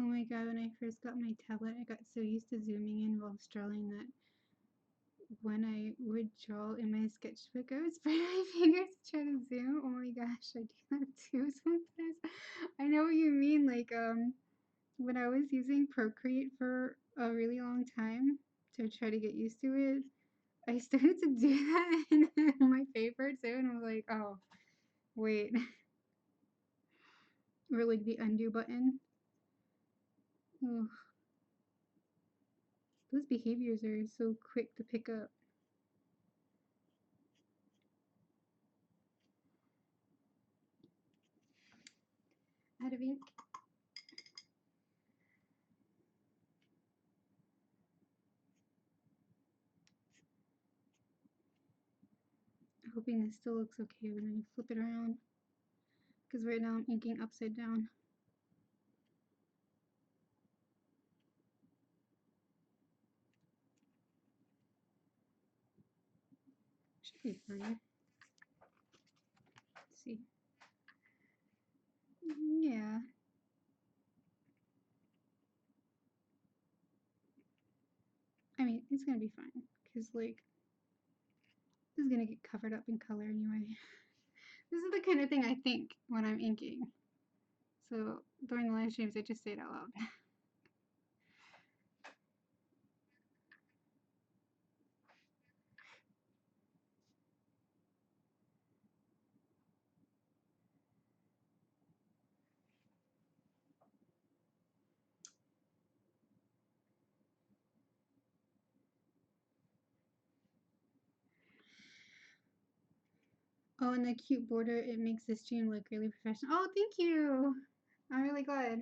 Oh my god, when I first got my tablet, I got so used to zooming in while drawing that when I would draw in my sketchbook, I would spread my fingers to try to zoom. Oh my gosh, I do that too sometimes. I know what you mean, like, when I was using Procreate for a really long time to try to get used to it, I started to do that in my paper too, and I was like, oh, wait. Or like the undo button. Oh, those behaviors are so quick to pick up. Out of ink. Hoping this still looks okay when I flip it around, because right now I'm inking upside down. Should be fine. Let's see. Yeah. I mean, it's gonna be fine, because like, this is gonna get covered up in color anyway. This is the kind of thing I think when I'm inking. So during the live streams, I just say it out loud. Oh, and the cute border, it makes this stream look really professional. Oh, thank you! I'm really glad.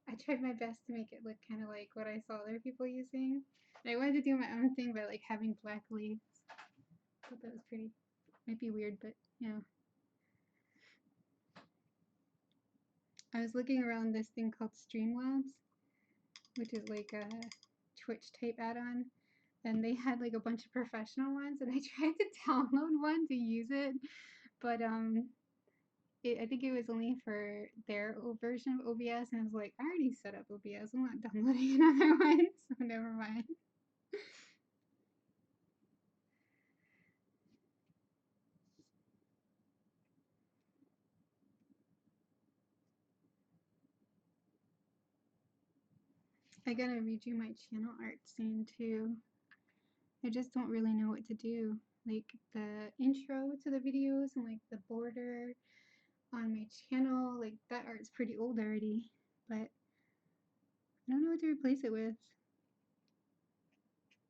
I tried my best to make it look kind of like what I saw other people using. And I wanted to do my own thing by like having black leaves. I thought that was pretty. Might be weird, but yeah. I was looking around this thing called Streamlabs, which is like a Twitch type add-on, and they had like a bunch of professional ones, and I tried to download one to use it, but I think it was only for their version of OBS, and I was like, I already set up OBS, I'm not downloading another one, so never mind. I gotta redo my channel art soon too. I just don't really know what to do. Like the intro to the videos and like the border on my channel, like that art's pretty old already, but I don't know what to replace it with.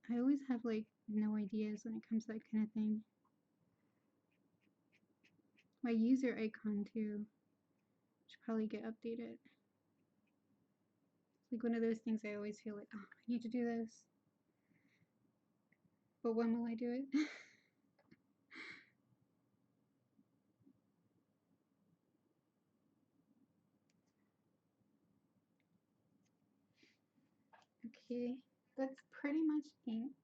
I always have like no ideas when it comes to that kind of thing. My user icon too should probably get updated. Like one of those things I always feel like, oh, I need to do this. But when will I do it? Okay, that's pretty much inked.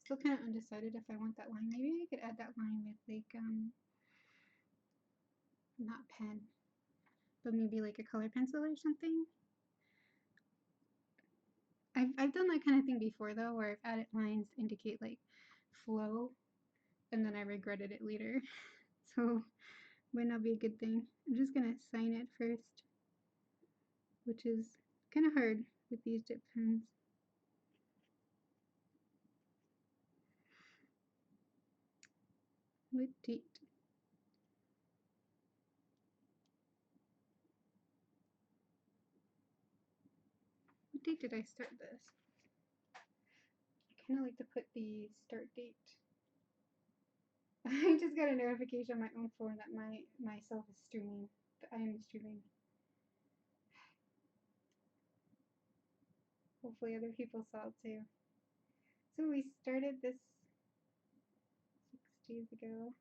Still kind of undecided if I want that line. Maybe I could add that line with like not pen, but maybe like a color pencil or something. I've done that kind of thing before though, where I've added lines to indicate like flow, and then I regretted it later. So might not be a good thing. I'm just gonna sign it first, which is kind of hard with these dip pens. What date? What date did I start this? I kind of like to put the start date. I just got a notification on my own phone that myself is streaming. That I am streaming. Hopefully other people saw it too. So we started this 6 days ago.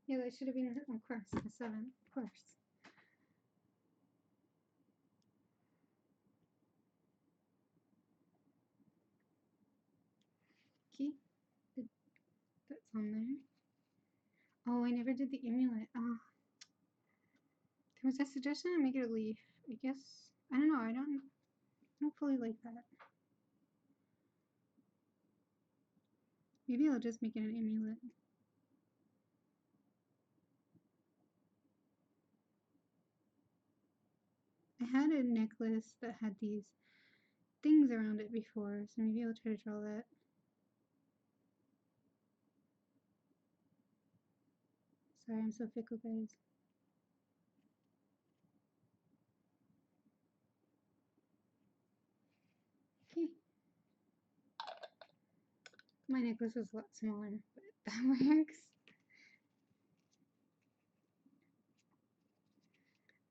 Yeah, that should have been, of course, the 7th, of course. Okay, that's on there. Oh, I never did the amulet. Oh. There was a suggestion to make it a leaf. I guess, I don't know, I don't fully like that. Maybe I'll just make it an amulet. I had a necklace that had these things around it before, so maybe I'll try to draw that. Sorry, I'm so fickle, guys. Okay. My necklace was a lot smaller, but that works.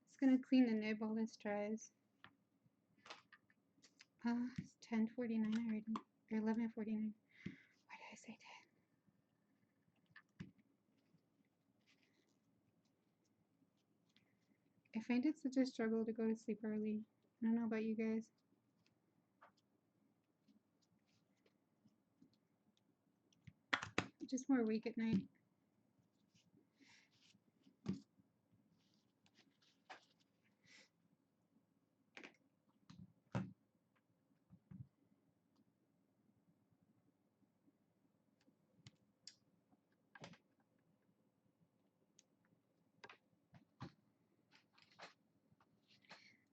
Just gonna clean the nib while this dries. It's 10:49 already, or 11:49. Why did I say 10? I find it such a struggle to go to sleep early. I don't know about you guys. I'm just more awake at night.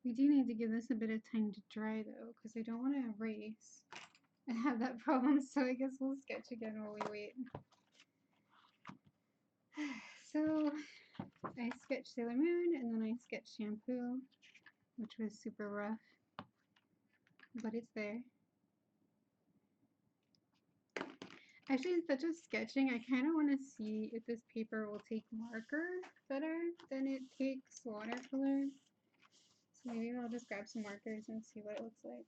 We do need to give this a bit of time to dry though, because I don't want to erase and have that problem, so I guess we'll sketch again while we wait. So I sketched Sailor Moon, and then I sketched Shampoo, which was super rough, but it's there. Actually, instead of sketching, I kind of want to see if this paper will take marker better than it takes watercolor. So maybe I'll just grab some markers and see what it looks like.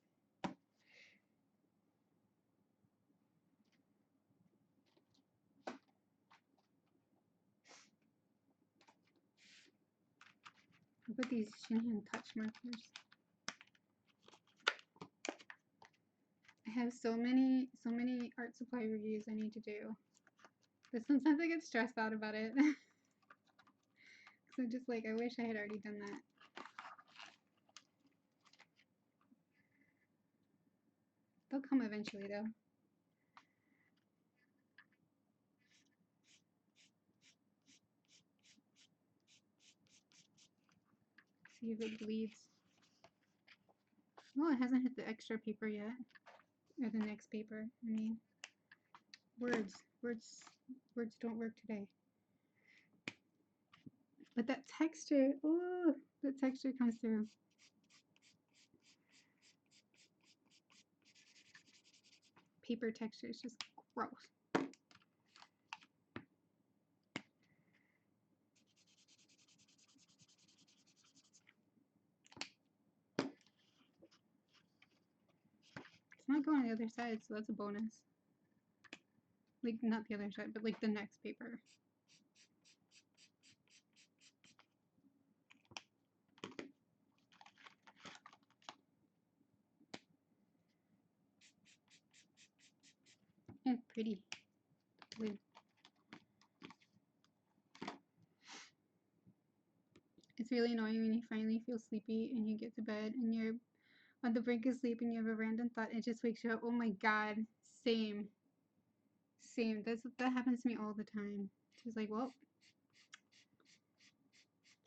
I'll put these Shinhan Touch markers. I have so many art supply reviews I need to do. But sometimes I get stressed out about it. So just like, I wish I had already done that. They'll come eventually though. See if it bleeds. Well, it hasn't hit the extra paper yet. Or the next paper, I mean. Words don't work today. But that texture, oh, the texture comes through. Paper texture is just gross. It's not going on the other side, so that's a bonus. Like, not the other side, but like the next paper. It's pretty. Good. It's really annoying when you finally feel sleepy and you get to bed and you're on the brink of sleep and you have a random thought and it just wakes you up. Oh my god. Same. Same. That happens to me all the time. She's like, well,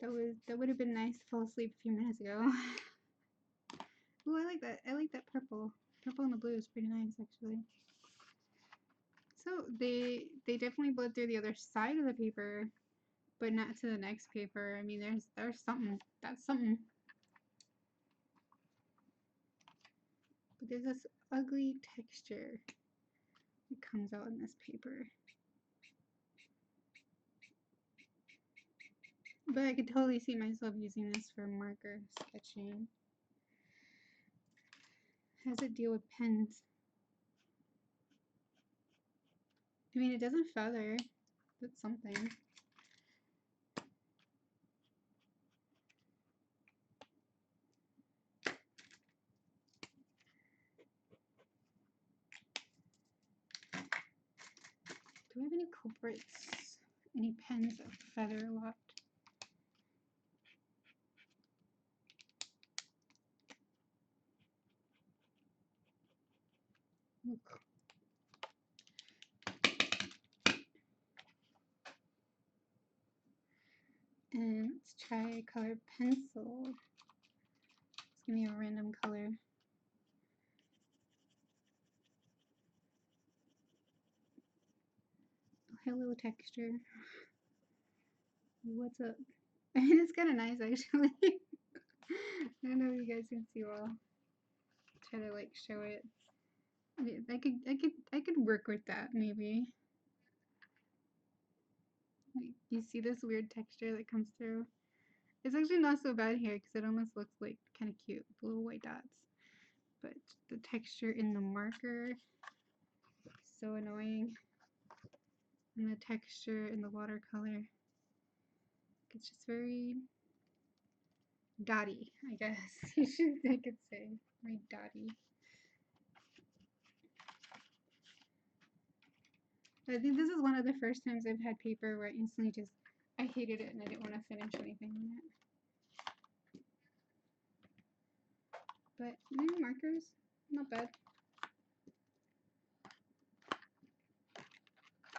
that would have been nice to fall asleep a few minutes ago. Oh, I like that. I like that purple. Purple and the blue is pretty nice actually. So they definitely bled through the other side of the paper, but not to the next paper. I mean, there's something. That's something. But there's this ugly texture that comes out in this paper. But I could totally see myself using this for marker sketching. How does it deal with pens? I mean, it doesn't feather. That's something. Do I have any culprits? Any pens that feather a lot? Look. And let's try a colored pencil. Let's give me a random color. Oh, hello texture. What's up? I mean, it's kind of nice actually. I don't know if you guys can see well. Try to like show it. I could work with that maybe. Like, you see this weird texture that comes through? It's actually not so bad here because it almost looks like kind of cute, the little white dots. But the texture in the marker is so annoying. And the texture in the watercolor, it's just very dotty, I guess. I could say. Very dotty. I think this is one of the first times I've had paper where I instantly just, I hated it and I didn't want to finish anything on it. But markers, not bad.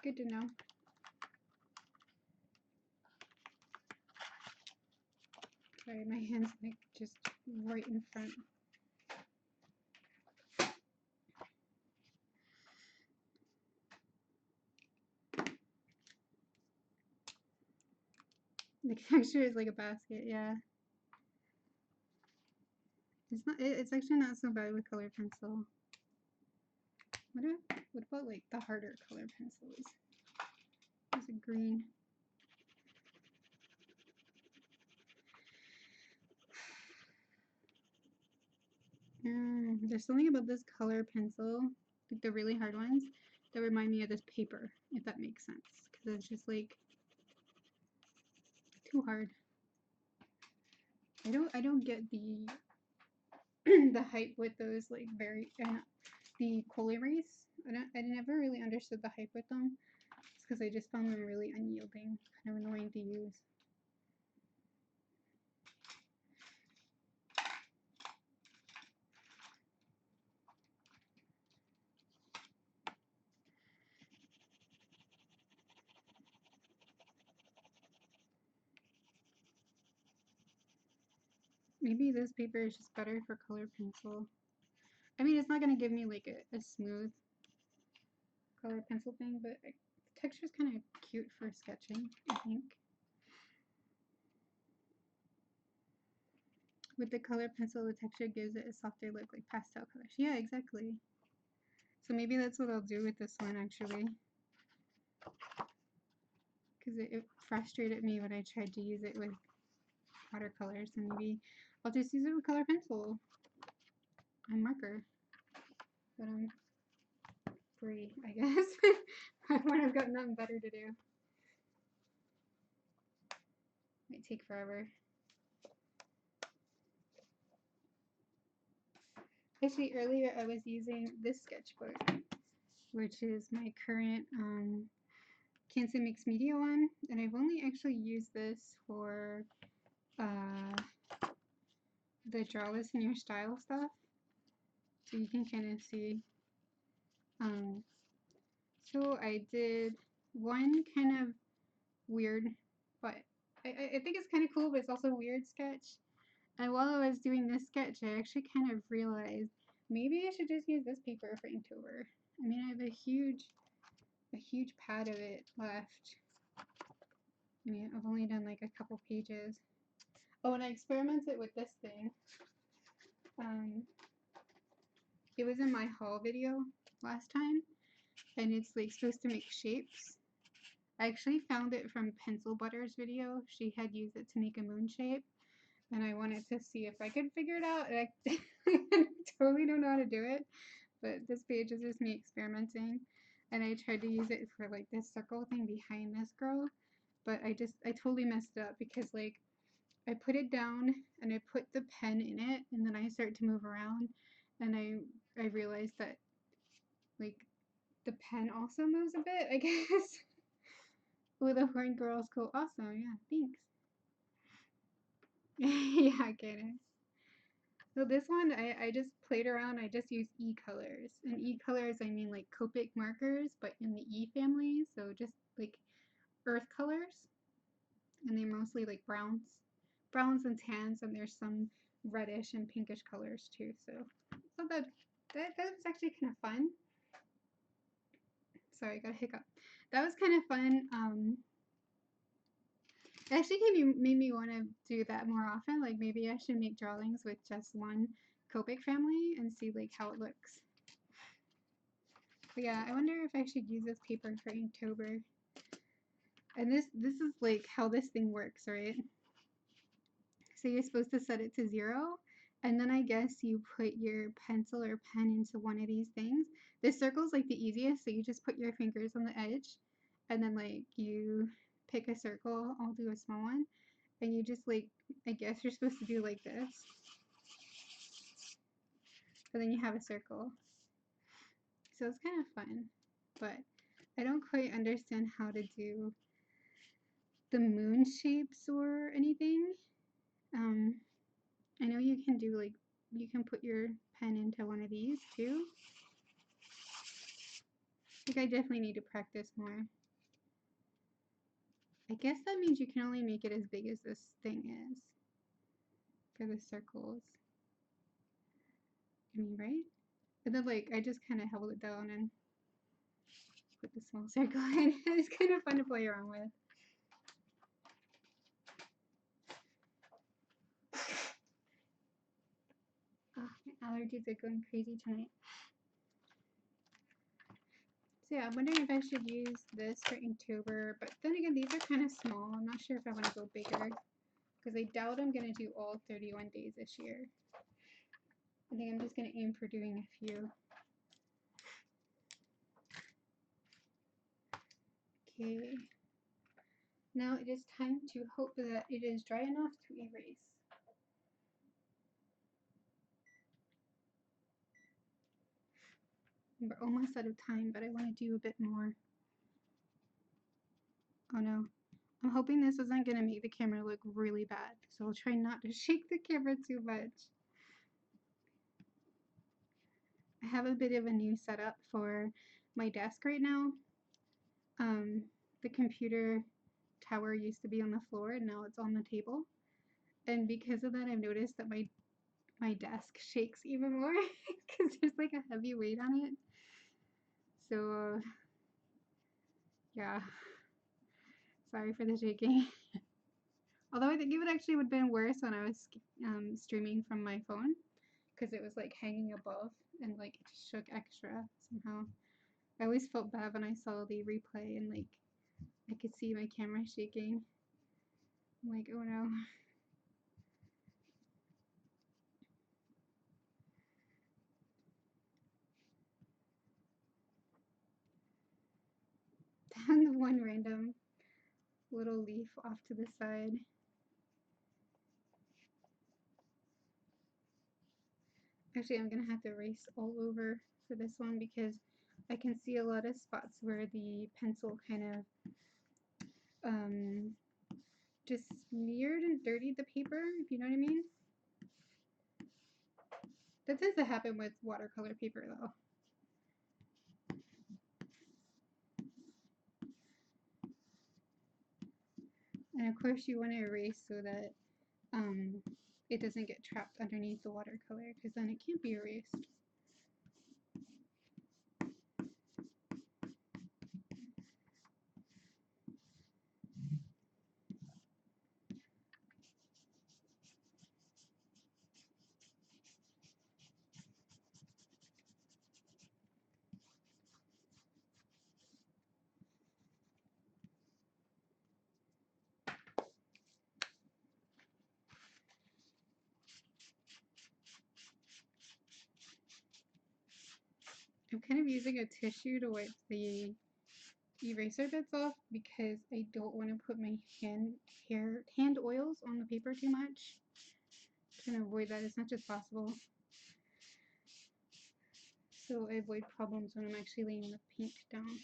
Good to know. Sorry, my hand's like just right in front. The texture is like a basket, yeah. It's not. It's actually not so bad with colored pencil. What about like the harder colored pencils? There's a green. There's something about this color pencil, like the really hard ones, that remind me of this paper, if that makes sense. Because it's just like too hard. I don't get the the hype with those like the Coleries. I never really understood the hype with them. It's because I just found them really unyielding, kind of annoying to use. Maybe this paper is just better for colored pencil. I mean, it's not going to give me like a smooth colored pencil thing, but the texture is kind of cute for sketching, I think. With the colored pencil, the texture gives it a softer look, like pastel colors. Yeah, exactly. So maybe that's what I'll do with this one, actually. Because it frustrated me when I tried to use it with watercolors, and maybe I'll just use it with color pencil and marker. but I'm free, I guess. When I've got nothing better to do. Might take forever. Actually, earlier I was using this sketchbook, which is my current Canson Mixed Media one, and I've only actually used this for the draw this in your style stuff, so you can kind of see. So I did one kind of weird, but I think it's kind of cool, but it's also a weird sketch. And while I was doing this sketch, I actually kind of realized maybe I should just use this paper for Inktober. I mean, I have a huge pad of it left. I mean, I've only done like a couple pages. Oh, and I experimented with this thing. It was in my haul video last time, and it's like supposed to make shapes. I actually found it from Pencil Butter's video. She had used it to make a moon shape, and I wanted to see if I could figure it out. And I totally don't know how to do it, but this page is just me experimenting. And I tried to use it for like this circle thing behind this girl, but I totally messed it up because like I put it down and I put the pen in it, and then I start to move around, and I realized that like the pen also moves a bit, I guess. Oh, the horn girls go awesome. Yeah, thanks. Yeah, I get it. So this one, I just played around. I just used E-colors. And E-colors, I mean like Copic markers, but in the E family. So just like earth colors. And they're mostly like browns and tans, and there's some reddish and pinkish colors too. So that was actually kind of fun. Sorry, I got a hiccup. That was kind of fun. It actually made me want to do that more often. Like maybe I should make drawings with just one Copic family and see like how it looks. But yeah, I wonder if I should use this paper for Inktober. And this is like how this thing works, right? So you're supposed to set it to 0, and then I guess you put your pencil or pen into one of these things. This circle's like the easiest, so you just put your fingers on the edge, and then like you pick a circle. I'll do a small one, and you just like, I guess you're supposed to do like this, and then you have a circle. So it's kind of fun, but I don't quite understand how to do the moon shapes or anything. I know you can do like, you can put your pen into one of these too. I think I definitely need to practice more. I guess that means you can only make it as big as this thing is for the circles. I mean, right? And then like, I just kind of held it down and put the small circle in. It's kind of fun to play around with. Oh, my allergies are going crazy tonight. So yeah, I'm wondering if I should use this for Inktober, but then again, these are kind of small. I'm not sure if I want to go bigger, because I doubt I'm going to do all 31 days this year. I think I'm just going to aim for doing a few. Okay. Now it is time to hope that it is dry enough to erase. We're almost out of time, but I want to do a bit more. Oh no. I'm hoping this isn't going to make the camera look really bad, so I'll try not to shake the camera too much. I have a bit of a new setup for my desk right now. The computer tower used to be on the floor, and now it's on the table. And because of that, I've noticed that my desk shakes even more because there's like a heavy weight on it. So yeah, sorry for the shaking. Although I think it would have been worse when I was streaming from my phone, because it was like hanging above and like it shook extra somehow. I always felt bad when I saw the replay and like I could see my camera shaking. I'm like, oh no. one random little leaf off to the side. Actually, I'm gonna have to erase all over for this one because I can see a lot of spots where the pencil kind of just smeared and dirtied the paper, if you know what I mean. That tends to happen with watercolor paper though. And of course you want to erase so that it doesn't get trapped underneath the watercolor, because then it can't be erased. I'm kind of using a tissue to wipe the eraser bits off because I don't want to put my hand oils on the paper too much. I'm trying to avoid that as much as possible, so I avoid problems when I'm actually laying the paint down.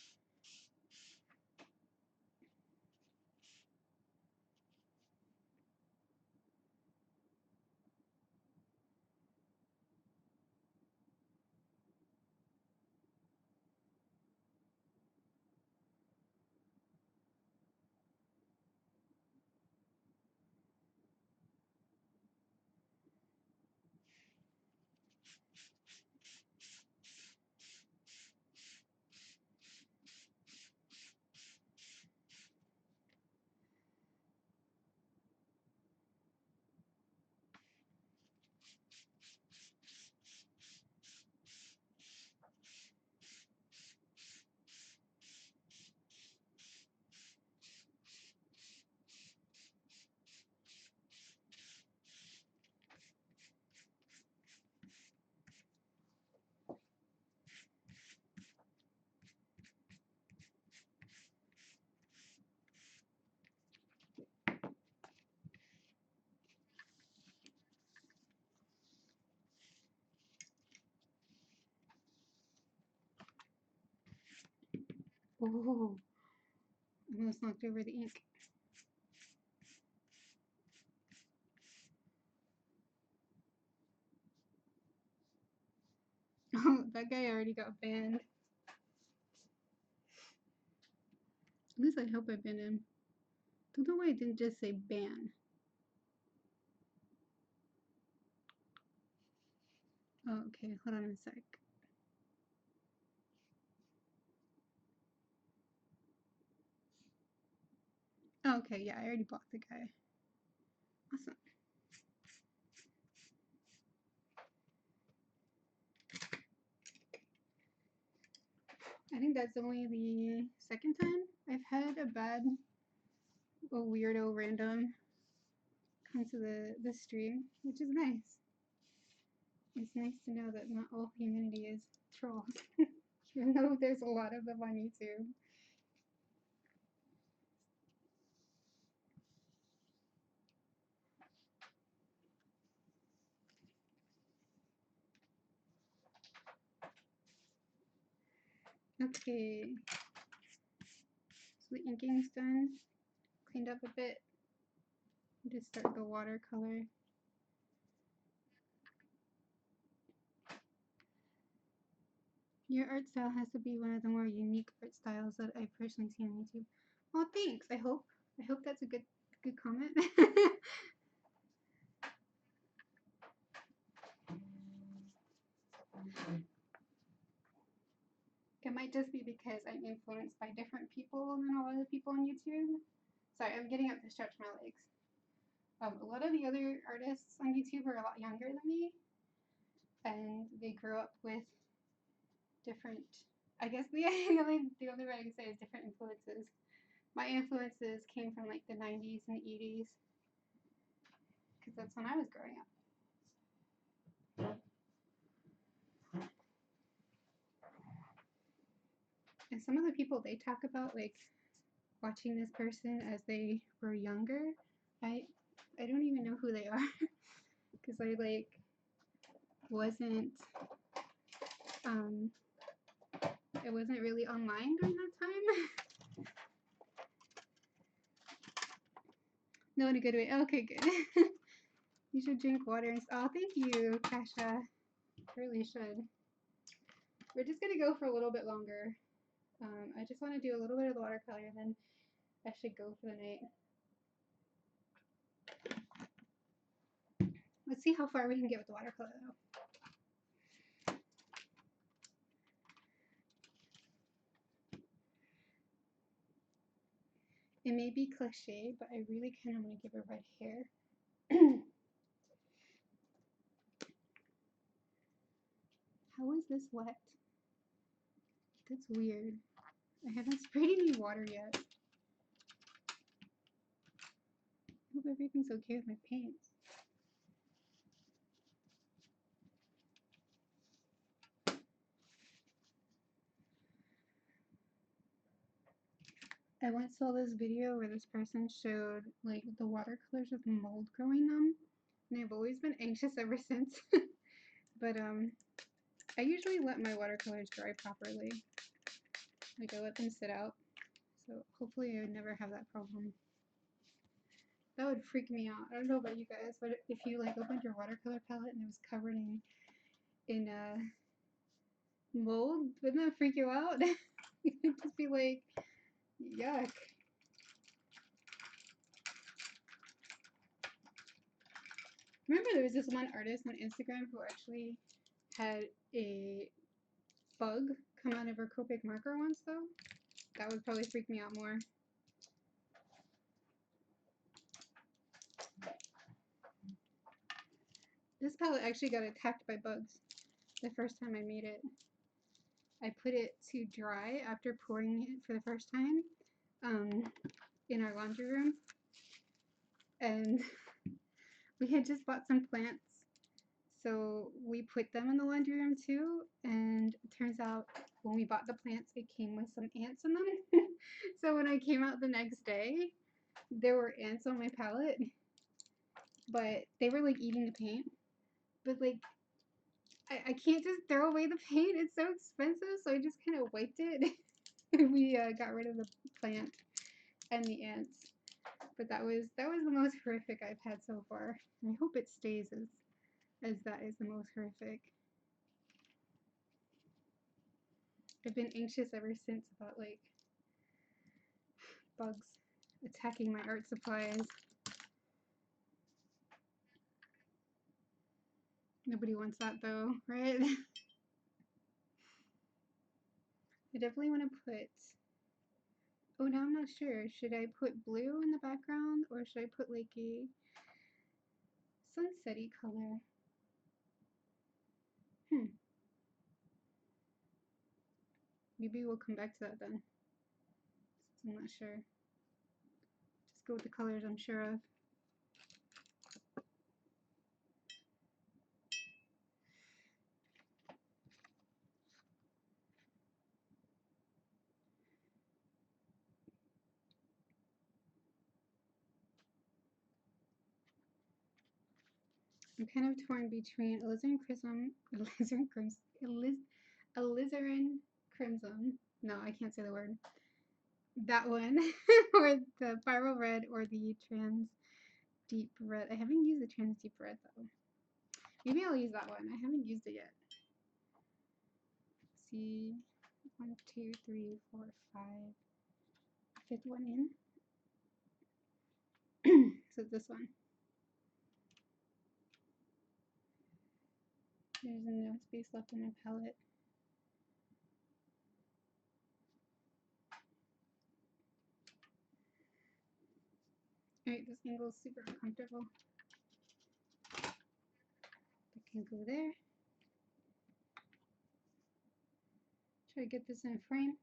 Oh, almost knocked over the ink. Oh, that guy already got banned. At least I hope I banned him. Don't know why I didn't just say ban. Oh, okay, hold on a sec. Oh, okay, yeah, I already blocked the guy. Awesome. I think that's only the second time I've had a weirdo random come to the stream, which is nice. It's nice to know that not all humanity is trolls, even though there's a lot of them on YouTube. Okay, so the inking's done, cleaned up a bit. Just start the watercolor. Your art style has to be one of the more unique art styles that I've personally seen on YouTube. Well, thanks. I hope that's a good comment. It might just be because I'm influenced by different people than a lot of the people on YouTube. Sorry, I'm getting up to stretch my legs. A lot of the other artists on YouTube are a lot younger than me, and they grew up with different, I guess the only way I can say is different influences. My influences came from like the 90s and the 80s, because that's when I was growing up. And some of the people they talk about, like watching this person as they were younger. I don't even know who they are because I like wasn't it wasn't really online during that time. No, in a good way. Okay, good. You should drink water. Oh, thank you, Kasha. Really should. We're just gonna go for a little bit longer. I just want to do a little bit of the watercolor, and then I should go for the night. Let's see how far we can get with the watercolor, though. It may be cliche, but I really kind of want to give her red hair. How is this wet? That's weird. I haven't sprayed any water yet. I hope everything's okay with my paints. I once saw this video where this person showed like the watercolors with mold growing them, and I've always been anxious ever since. But I usually let my watercolors dry properly. Like I let them sit out, so hopefully I would never have that problem. That would freak me out. I don't know about you guys, but if you like opened your watercolor palette and it was covered in mold, wouldn't that freak you out? You'd just be like, yuck. Remember there was this one artist on Instagram who actually had a bug come out of her Copic marker once, though? That would probably freak me out more. This palette actually got attacked by bugs the first time I made it. I put it to dry after pouring it for the first time in our laundry room, and we had just bought some plants, so we put them in the laundry room too, and it turns out when we bought the plants it came with some ants in them. So when I came out the next day there were ants on my palette, but they were like eating the paint. But like I can't just throw away the paint, it's so expensive, so I just kind of wiped it. We got rid of the plant and the ants. But that was the most horrific I've had so far. I hope it stays as that is the most horrific. I've been anxious ever since about like bugs attacking my art supplies. Nobody wants that though, right? I definitely want to put, oh, now I'm not sure. Should I put blue in the background or should I put like a sunset-y color? Maybe we'll come back to that then. I'm not sure. Just go with the colors I'm sure of. I'm kind of torn between alizarin crimson. No, I can't say the word. That one, or the viral red, or the trans deep red. I haven't used the trans deep red though. Maybe I'll use that one. I haven't used it yet. Let's see, 1, 2, 3, 4, 5. Fifth one in. So this one. There's no space left in my palette. Alright, this angle is super uncomfortable. I can go there. Try to get this in frame.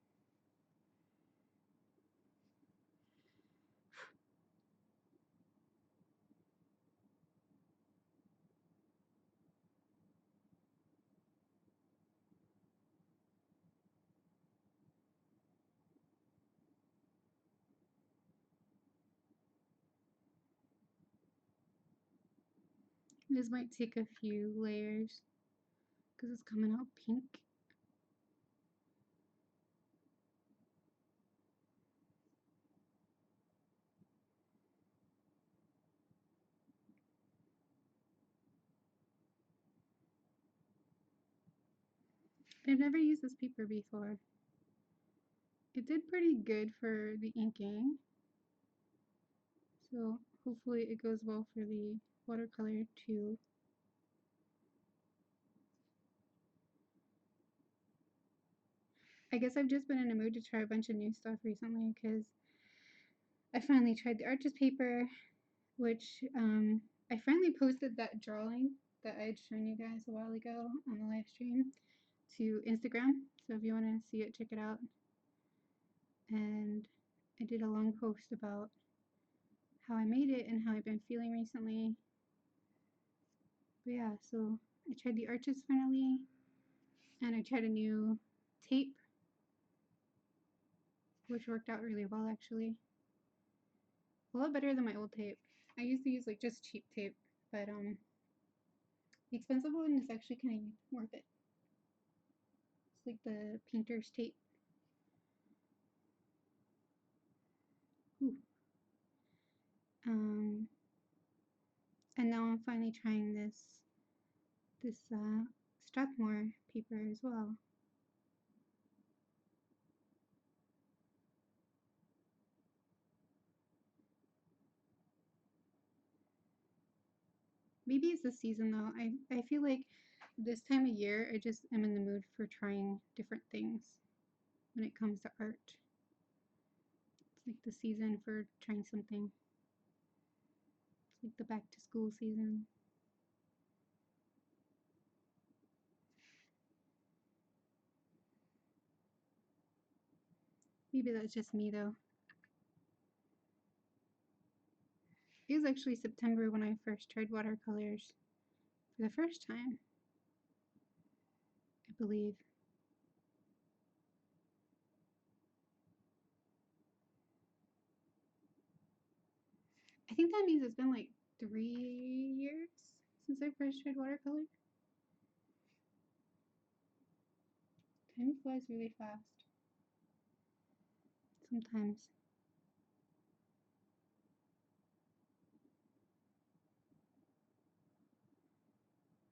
This might take a few layers because it's coming out pink. I've never used this paper before. It did pretty good for the inking, so hopefully it goes well for the watercolor too. I guess I've just been in a mood to try a bunch of new stuff recently because I finally tried the artist paper, which I finally posted that drawing that I had shown you guys a while ago on the live stream to Instagram. So if you want to see it, check it out. And I did a long post about how I made it and how I've been feeling recently. But yeah, so I tried the arches finally, and I tried a new tape, which worked out really well actually. A lot better than my old tape. I used to use like just cheap tape, but the expensive one is actually kind of worth it. It's like the painter's tape. Ooh. And now I'm finally trying this Strathmore paper as well. Maybe it's the season though. I feel like this time of year I just am in the mood for trying different things when it comes to art. It's like the season for trying something. It's like the back to school season. Maybe that's just me though. It was actually September when I first tried watercolors for the first time, I believe. I think that means it's been like 3 years since I first tried watercolor. Time flies really fast. Sometimes.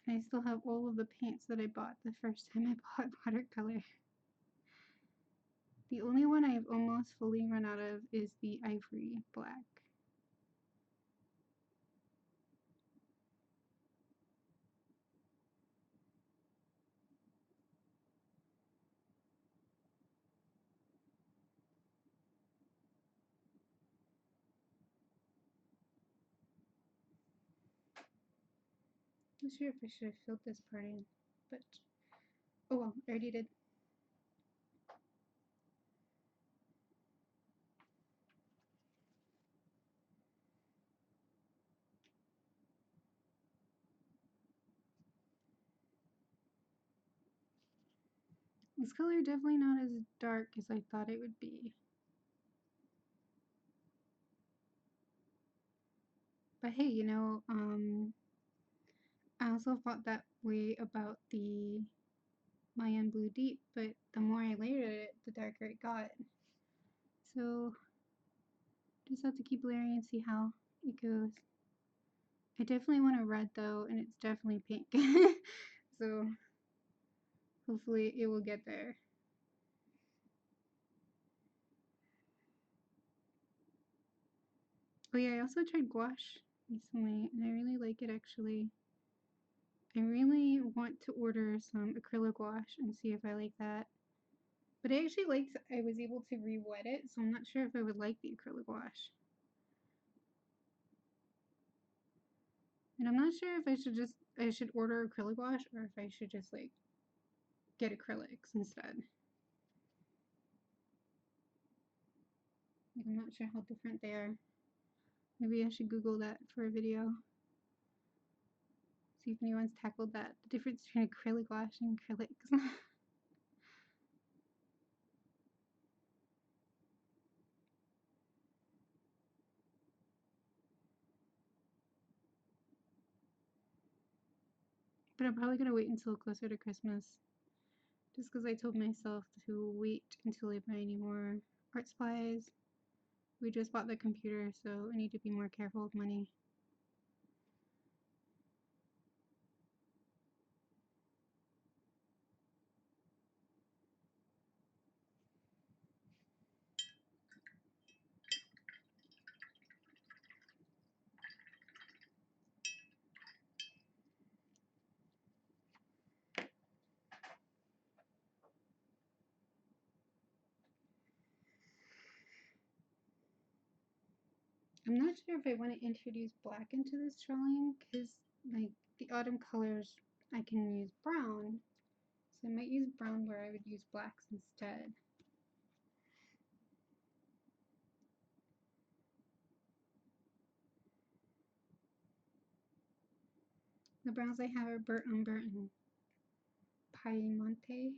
I still have all of the paints that I bought the first time I bought watercolor. The only one I've almost fully run out of is the ivory black. I'm not sure if I should have filled this part in, but oh well, I already did. This color definitely not as dark as I thought it would be. But hey, you know, I also thought that way about the Mayan Blue Deep, but the more I layered it, the darker it got. So, just have to keep layering and see how it goes. I definitely want a red though, and it's definitely pink. So, hopefully it will get there. Oh yeah, I also tried gouache recently, and I really like it actually. I really want to order some acrylic gouache and see if I like that. But I actually liked, I was able to re-wet it, so I'm not sure if I would like the acrylic gouache. And I'm not sure if I should order acrylic gouache or if I should just like get acrylics instead. Like, I'm not sure how different they are. Maybe I should Google that for a video. See if anyone's tackled that. The difference between acrylic gouache and acrylics. But I'm probably gonna wait until closer to Christmas. Just because I told myself to wait until I buy any more art supplies. We just bought the computer, so I need to be more careful with money. I'm not sure if I want to introduce black into this drawing, because like the autumn colors, I can use brown. So I might use brown where I would use blacks instead. The browns I have are burnt umber and Piemonte.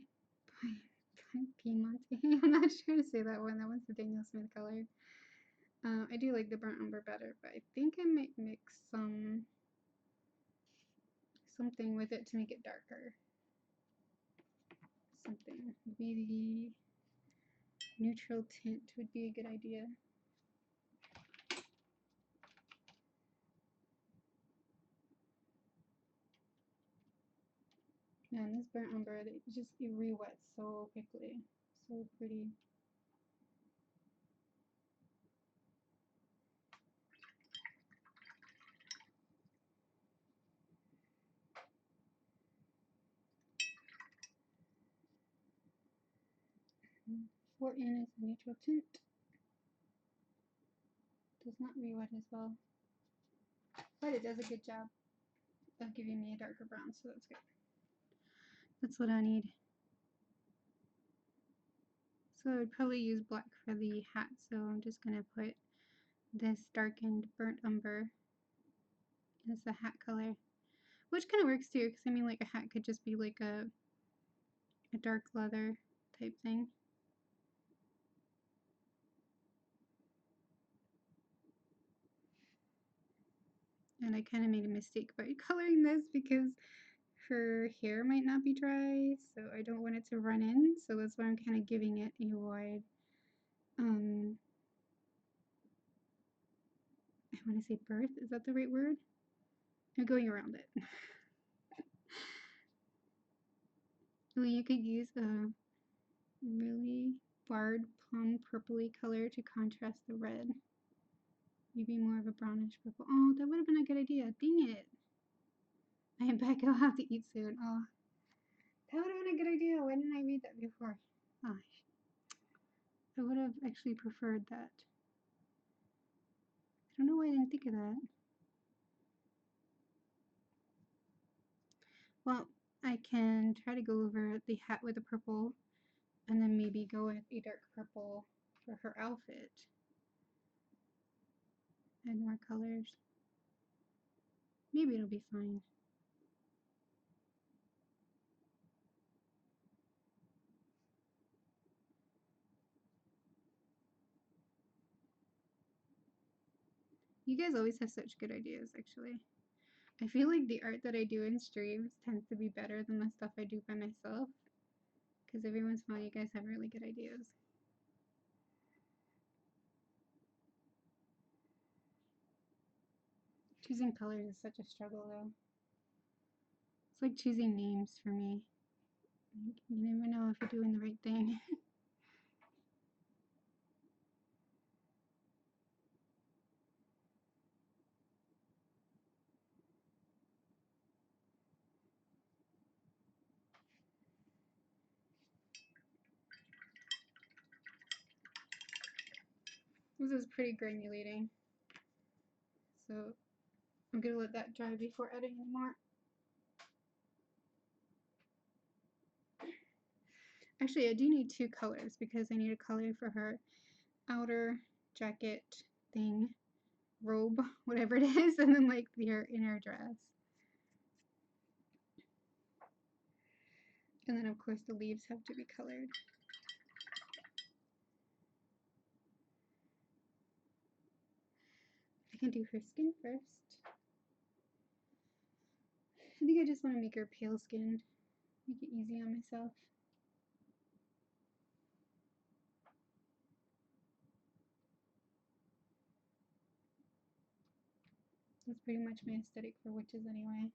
Piemonte. I'm not sure to say that one. That one's the Daniel Smith color. I do like the burnt umber better, but I think I might mix something with it to make it darker. Something. Maybe the neutral tint would be a good idea. Man, this burnt umber, it re-wets so quickly. So pretty. Four in is a neutral tint. Does not re-wet as well. But it does a good job of giving me a darker brown, so that's good. That's what I need. So I would probably use black for the hat, so I'm just going to put this darkened burnt umber as the hat color. Which kind of works too, because I mean like a hat could just be like a dark leather type thing. And I kind of made a mistake by coloring this because her hair might not be dry, so I don't want it to run in, so that's why I'm kind of giving it a wide, I want to say berth, is that the right word? I'm going around it. Well, you could use a really barred plum purpley color to contrast the red. Maybe more of a brownish purple. Oh, that would have been a good idea. Dang it. I am back. I'll have to eat soon. Oh, that would have been a good idea. Why didn't I read that before? Gosh. I would have actually preferred that. I don't know why I didn't think of that. Well, I can try to go over the hat with the purple and then maybe go with a dark purple for her outfit. Add more colors. Maybe it'll be fine. You guys always have such good ideas, actually. I feel like the art that I do in streams tends to be better than the stuff I do by myself. Because every once in a while you guys have really good ideas. Choosing colors is such a struggle though. It's like choosing names for me. You never know if you're doing the right thing. This is pretty granulating. So I'm gonna let that dry before adding any more. Actually, I do need two colors because I need a color for her outer jacket thing, robe, whatever it is, and then like her inner dress. And then of course the leaves have to be colored. I can do her skin first. I think I just want to make her pale skinned, make it easy on myself. That's pretty much my aesthetic for witches anyway.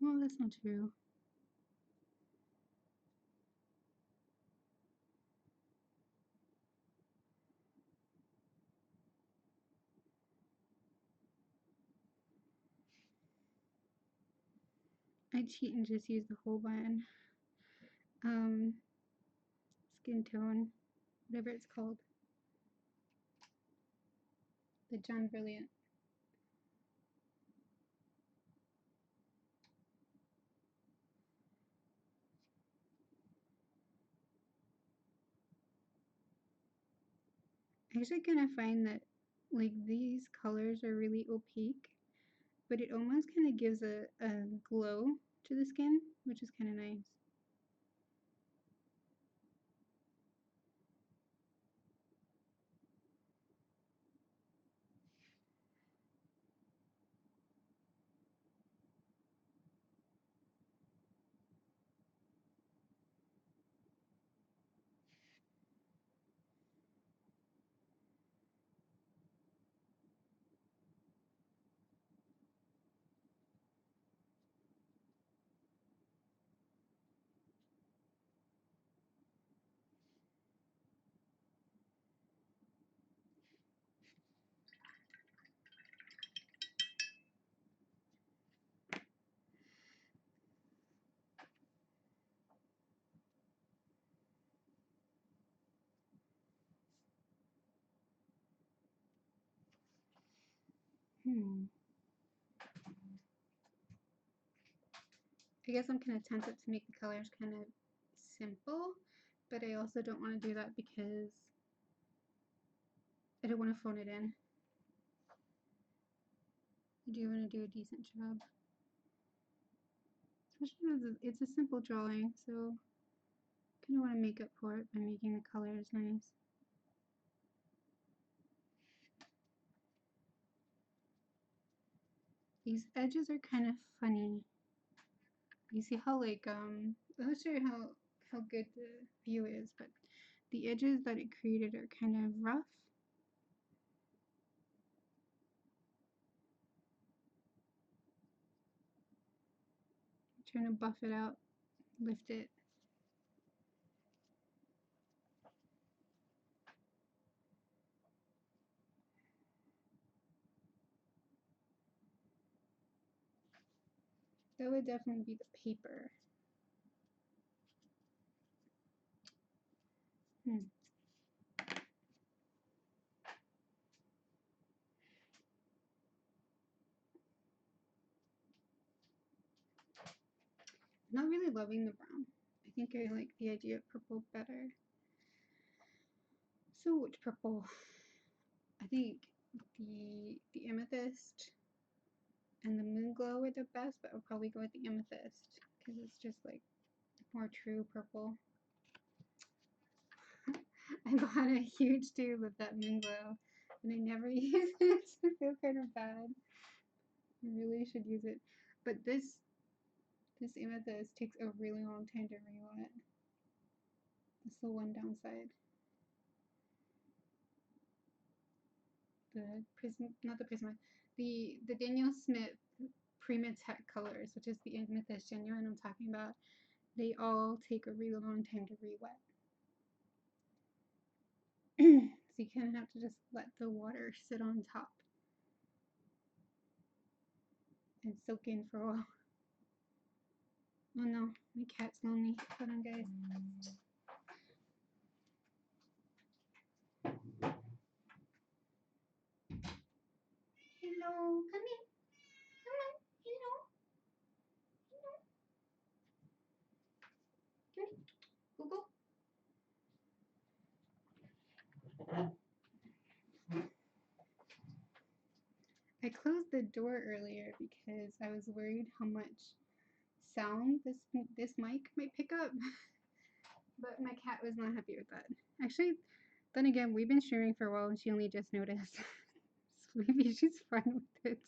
Well, that's not true. I cheat and just use the whole one. Skin tone, whatever it's called. The John Brilliant. I actually kind of find that like these colors are really opaque, but it almost kind of gives a glow to the skin, which is kind of nice. I guess I'm kind of tempted to make the colors kind of simple, but I also don't want to do that because I don't want to phone it in. I do want to do a decent job. Especially as it's a simple drawing, so I kind of want to make up for it by making the colors nice. These edges are kind of funny. You see how like I'm not sure how good the view is, but the edges that it created are kind of rough. I'm trying to buff it out, lift it. That would definitely be the paper. Not really loving the brown. I think I like the idea of purple better. So which purple? I think the amethyst and the moon glow are the best, but I'll probably go with the amethyst because it's just like more true purple. I bought a huge tube of that moon glow and I never use it. I feel kind of bad. I really should use it. But this amethyst takes a really long time to re-wet. That's the one downside. Not the Prisma, the Daniel Smith Primatech colors, which is the amethyst genuine I'm talking about, they all take a really long time to re-wet. So you kind of have to just let the water sit on top and soak in for a while. Oh no, my cat's lonely. Hold on, guys. Hello, come in. Come on, hello. Hello. Come, go, go. I closed the door earlier because I was worried how much sound this mic might pick up. But my cat was not happy with that. Actually, then again, we've been streaming for a while and she only just noticed. So maybe she's fine with it.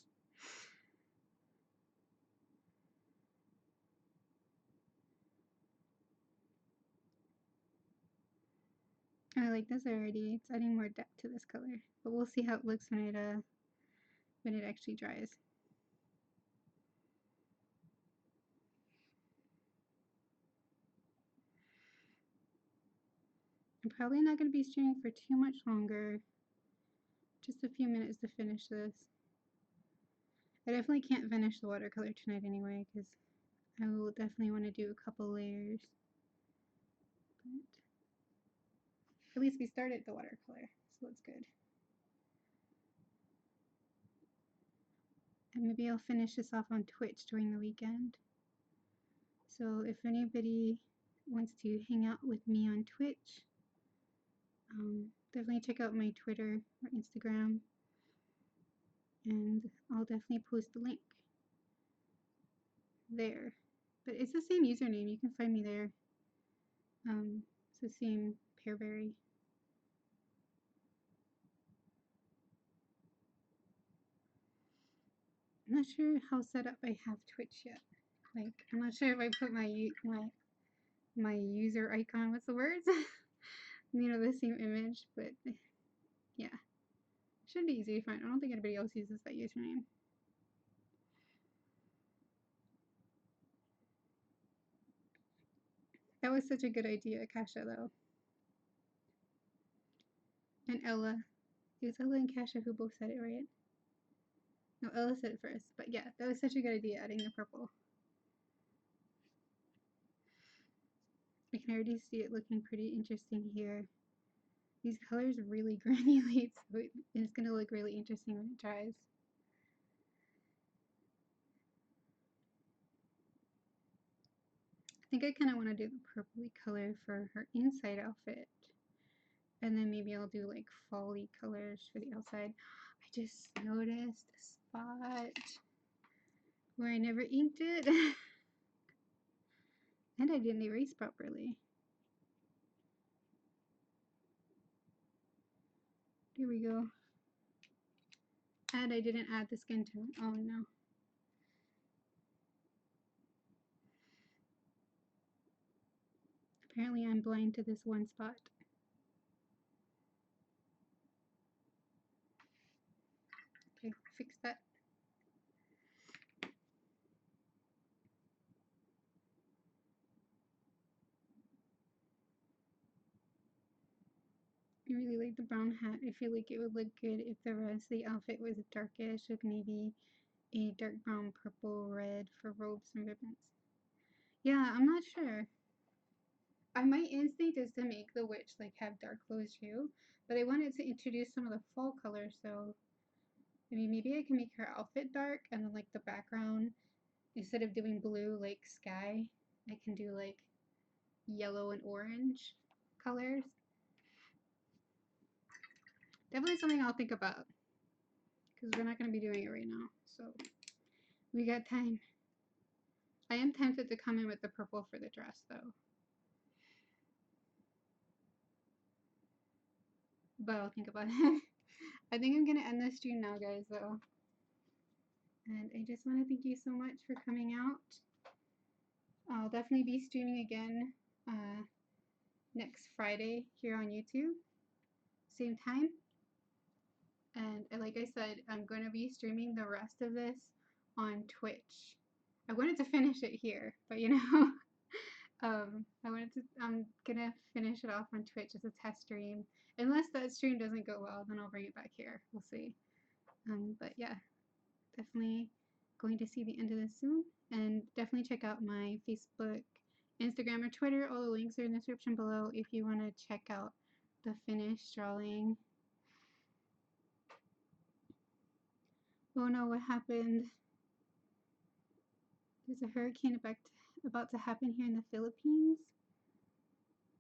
I like this already. It's adding more depth to this color. But we'll see how it looks when it actually dries. I'm probably not going to be streaming for too much longer. Just a few minutes to finish this. I definitely can't finish the watercolor tonight anyway, because I will definitely want to do a couple layers. But at least we started the watercolor, so that's good. And maybe I'll finish this off on Twitch during the weekend. So if anybody wants to hang out with me on Twitch, definitely check out my Twitter or Instagram, and I'll definitely post the link there. But it's the same username, you can find me there. It's the same Pearberrie. I'm not sure how set up I have Twitch yet. Like, I'm not sure if I put my user icon, what's the words? You know, the same image, but yeah. Should be easy to find. I don't think anybody else uses that username. That was such a good idea, Kasha, though. And Ella. It was Ella and Kasha who both said it, right? No, Ella said it first. But yeah, that was such a good idea, adding the purple. I can already see it looking pretty interesting here. These colors really granulate, so it's going to look really interesting when it dries. I think I kind of want to do the purpley color for her inside outfit. And then maybe I'll do like fall-y colors for the outside. I just noticed a spot where I never inked it. And I didn't erase properly. Here we go. And I didn't add the skin tone. Oh no. Apparently I'm blind to this one spot. Okay, fix that. I really like the brown hat. I feel like it would look good if the rest of the outfit was darkish with maybe a dark brown, purple, red for robes and ribbons. Yeah, I'm not sure. My instinct is to make the witch like have dark clothes too, but I wanted to introduce some of the fall colors, so I mean maybe I can make her outfit dark and then like the background, instead of doing blue like sky, I can do like yellow and orange colors. Definitely something I'll think about, because we're not going to be doing it right now, so we got time. I am tempted to come in with the purple for the dress though, but I'll think about it. I think I'm going to end this stream now, guys, though. And I just want to thank you so much for coming out. I'll definitely be streaming again next Friday here on YouTube, same time. And like I said, I'm going to be streaming the rest of this on Twitch. I wanted to finish it here, but you know, I'm gonna finish it off on Twitch as a test stream. Unless that stream doesn't go well, then I'll bring it back here. We'll see. But yeah, definitely going to see the end of this soon. And definitely check out my Facebook, Instagram, or Twitter. All the links are in the description below if you want to check out the finished drawing. Oh no, what happened? There's a hurricane about to happen here in the Philippines.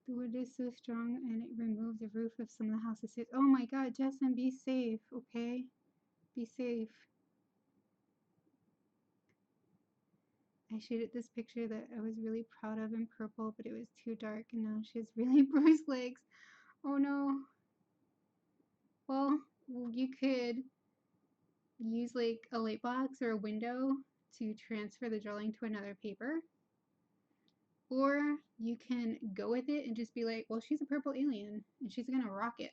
The wind is so strong and it removed the roof of some of the houses. Oh my god, Justin, be safe, okay? Be safe. I shaded this picture that I was really proud of in purple, but it was too dark, and now she has really bruised legs. Oh no. Well, you could use like a light box or a window to transfer the drawing to another paper. Or you can go with it and just be like, well, she's a purple alien and she's gonna rock it.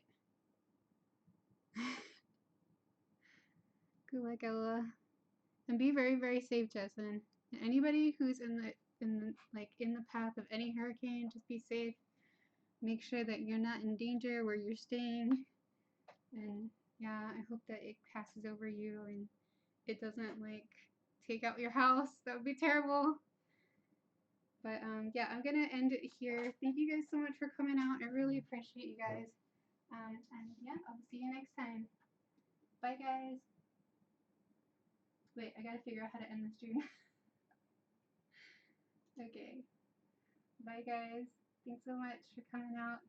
Good luck, Ella. And be very, very safe, Jessamine. And anybody who's in the path of any hurricane, just be safe. Make sure that you're not in danger where you're staying. And yeah, I hope that it passes over you and it doesn't like take out your house. That would be terrible. But yeah, I'm gonna end it here. Thank you guys so much for coming out. I really appreciate you guys. And yeah, I'll see you next time. Bye, guys. Wait, I gotta figure out how to end the stream. Okay. Bye, guys. Thanks so much for coming out.